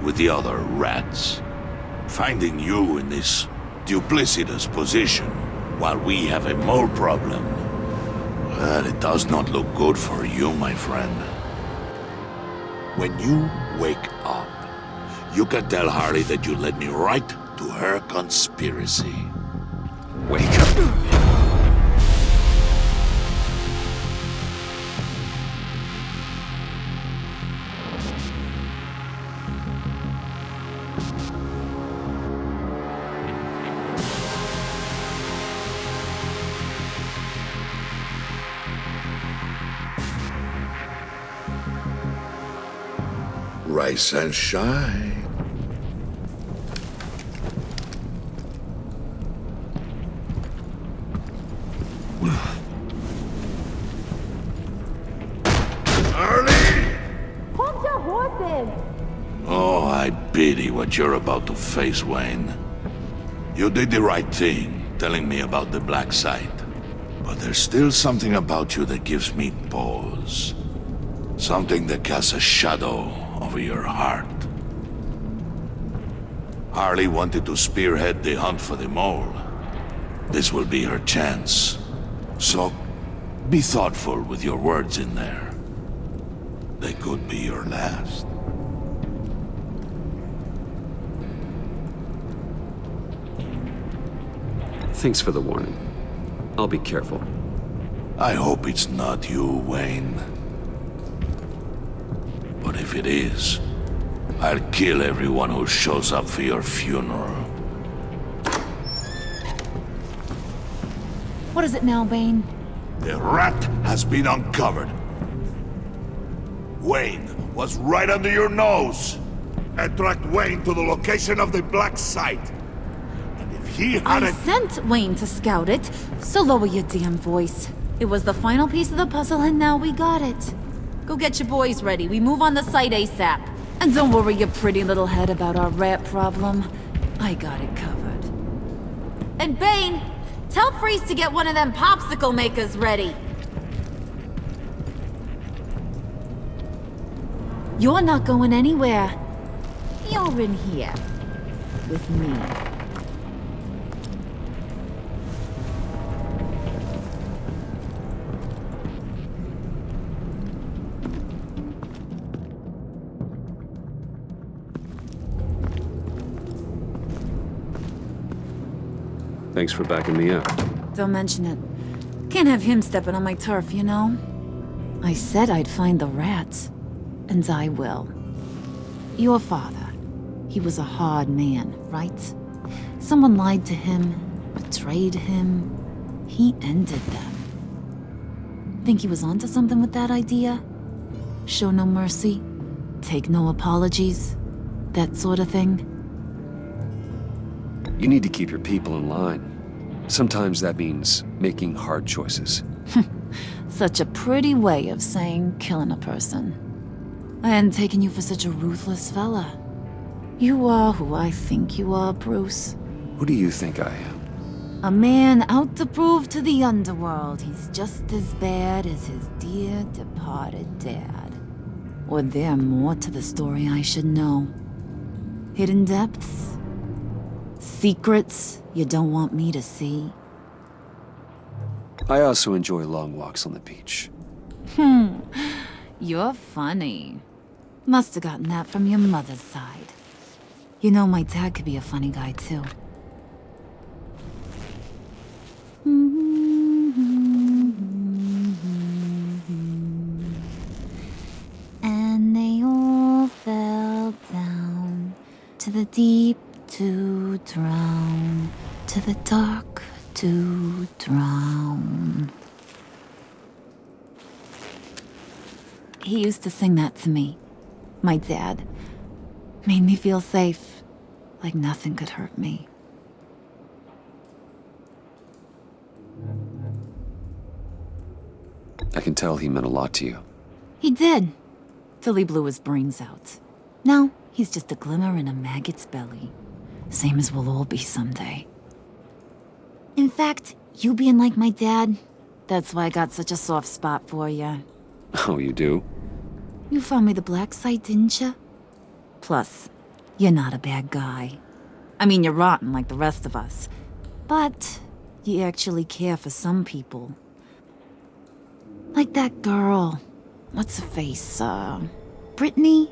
with the other rats. Finding you in this duplicitous position while we have a mole problem. Well, it does not look good for you, my friend. When you wake up, you can tell Harley that you led me right to her conspiracy. Wake up. Rise and shine. Hold your horses! Oh, I pity what you're about to face, Wayne. You did the right thing, telling me about the black site. But there's still something about you that gives me pause. Something that casts a shadow over your heart. Harley wanted to spearhead the hunt for the mole. This will be her chance. So, be thoughtful with your words in there. They could be your last. Thanks for the warning. I'll be careful. I hope it's not you, Wayne. But if it is, I'll kill everyone who shows up for your funeral. What is it now, Bane? The rat has been uncovered. Wayne was right under your nose. I tracked Wayne to the location of the black site. And if he hadn't... I sent Wayne to scout it, so lower your damn voice. It was the final piece of the puzzle and now we got it. Go get your boys ready. We move on the site ASAP. And don't worry your pretty little head about our rat problem. I got it covered. And Bane, tell Freeze to get one of them popsicle makers ready. You're not going anywhere. You're in here. With me. Thanks for backing me up. Don't mention it. Can't have him stepping on my turf, you know? I said I'd find the rats. And I will. Your father. He was a hard man, right? Someone lied to him, betrayed him. He ended them. Think he was onto something with that idea? Show no mercy? Take no apologies? That sort of thing? You need to keep your people in line. Sometimes that means making hard choices. Such a pretty way of saying killing a person. I hadn't taken you for such a ruthless fella. You are who I think you are, Bruce. Who do you think I am? A man out to prove to the underworld he's just as bad as his dear departed dad. Or there more to the story I should know. Hidden depths? Secrets you don't want me to see? I also enjoy long walks on the beach. You're funny. Must have gotten that from your mother's side. You know, my dad could be a funny guy, too. And they all fell down to the deep to drown, to the dark to drown. He used to sing that to me. My dad. Made me feel safe, like nothing could hurt me. I can tell he meant a lot to you. He did, till he blew his brains out. Now, he's just a glimmer in a maggot's belly. Same as we'll all be someday. In fact, you being like my dad, that's why I got such a soft spot for you. Oh, you do? You found me the black site, didn't you? Plus, you're not a bad guy. I mean, you're rotten like the rest of us. But you actually care for some people. Like that girl. What's her face? Brittany?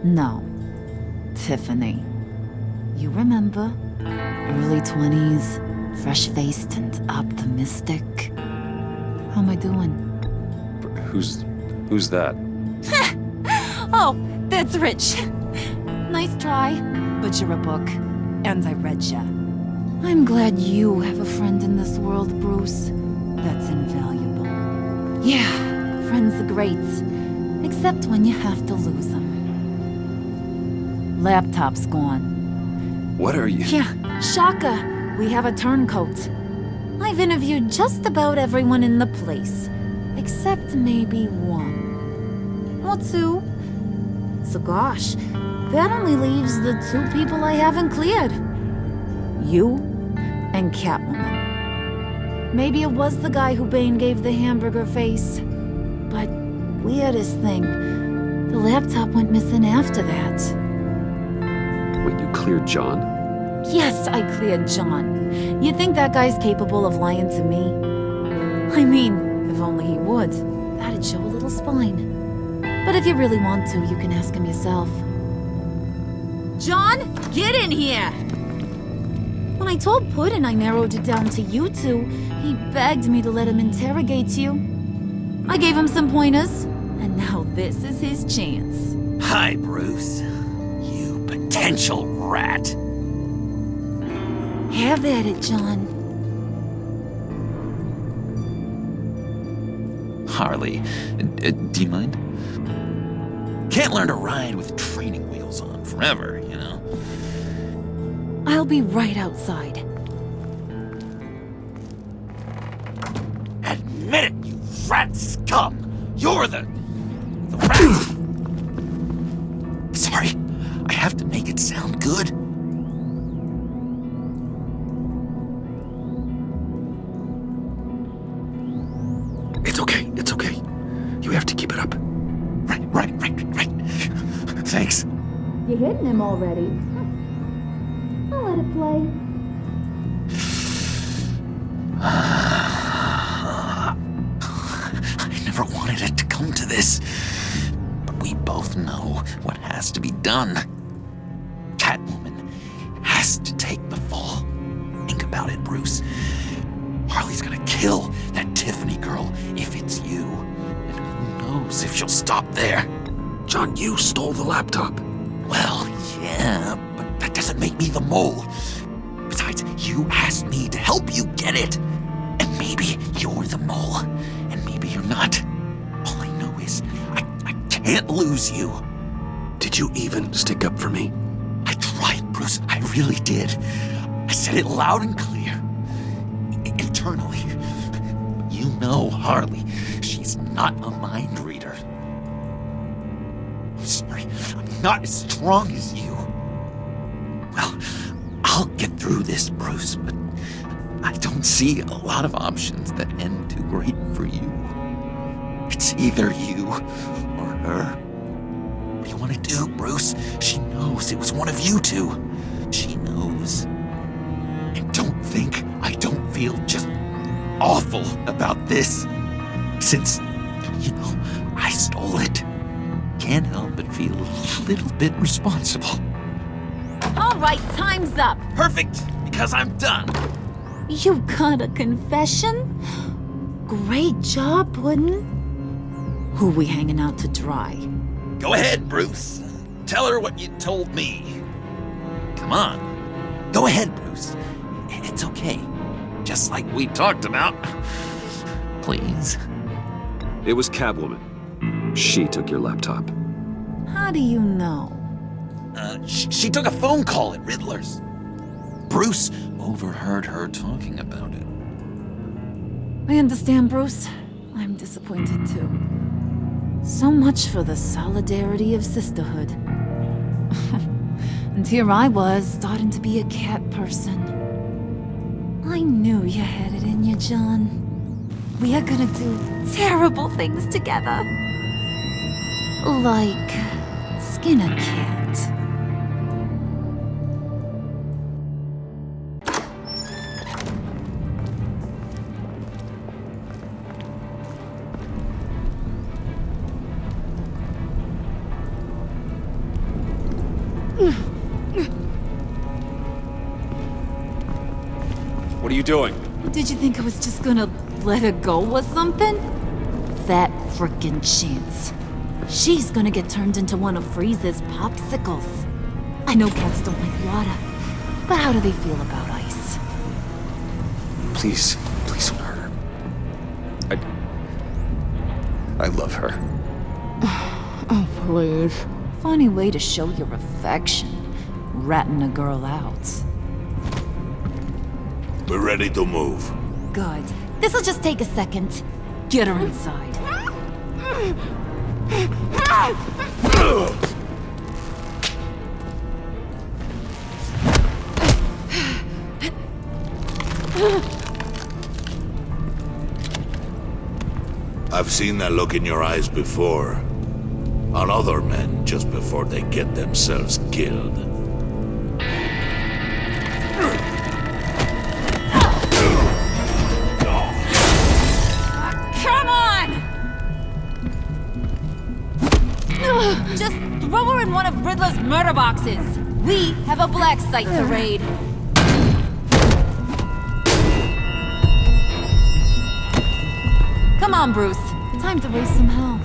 No. Tiffany. You remember? Early 20s, fresh-faced and optimistic. How am I doing? Who's that? Oh, that's Rich. Nice try, but you're a book, and I read ya. I'm glad you have a friend in this world, Bruce. That's invaluable. Yeah, friends are great, except when you have to lose them. Laptop's gone. What are you? Yeah, Shaka, we have a turncoat. I've interviewed just about everyone in the place, except maybe one. Or two. So gosh, that only leaves the two people I haven't cleared. You and Catwoman. Maybe it was the guy who Bane gave the hamburger face. But weirdest thing, the laptop went missing after that. Wait, you cleared John? Yes, I cleared John. You think that guy's capable of lying to me? I mean, if only he would. That'd show a little spine. But if you really want to, you can ask him yourself. John, get in here! When I told Puddin' I narrowed it down to you two, he begged me to let him interrogate you. I gave him some pointers, and now this is his chance. Hi, Bruce. You potential rat. Have at it, John. Harley, do you mind? Can't learn to ride with training wheels on forever, you know? I'll be right outside. Admit it, you rat scum! You're the rat! Sorry, I have to make it sound good. It's okay. You have to keep it up. Right. Thanks. You hitting him already? I'll let it play. I never wanted it to come to this. But we both know what has to be done. Catwoman has to take the fall. Think about it, Bruce. Harley's gonna kill that Tiffany girl if it's you. And who knows if she'll stop there. John, you stole the laptop. Well, yeah, but that doesn't make me the mole. Besides, you asked me to help you get it. And maybe you're the mole, and maybe you're not. All I know is I can't lose you. Did you even stick up for me? I tried, Bruce. I really did. I said it loud and clear. Internally. You know Harley. She's not a mind reader. I'm sorry. I'm not as strong as you. I'll get through this, Bruce, but I don't see a lot of options that end too great for you. It's either you or her. What do you want to do, Bruce? She knows it was one of you two. She knows. And don't think I don't feel just awful about this. Since, I stole it. Can't help but feel a little bit responsible. All right, time's up. Perfect, because I'm done. You got a confession? Great job, Puddin'. Who we hanging out to dry? Go ahead, Bruce. Tell her what you told me. Come on. Go ahead, Bruce. It's okay. Just like we talked about. Please. It was Catwoman. She took your laptop. How do you know? She took a phone call at Riddler's. Bruce overheard her talking about it. I understand, Bruce. I'm disappointed too. So much for the solidarity of sisterhood. And here I was, starting to be a cat person. I knew you had it in you, John. We are gonna do terrible things together. Like skin a cat. What are you doing? Did you think I was just gonna let her go or something? That frickin' chance. She's gonna get turned into one of Freeze's popsicles. I know cats don't like water, but how do they feel about ice? Please don't hurt her. I love her. Oh, please. Funny way to show your affection. Ratting a girl out. We're ready to move. Good. This'll just take a second. Get her inside. I've seen that look in your eyes before. On other men just before they get themselves killed. Come on! Just throw her in one of Riddler's murder boxes. We have a black site to raid. Come on, Bruce. Time to raise some hell.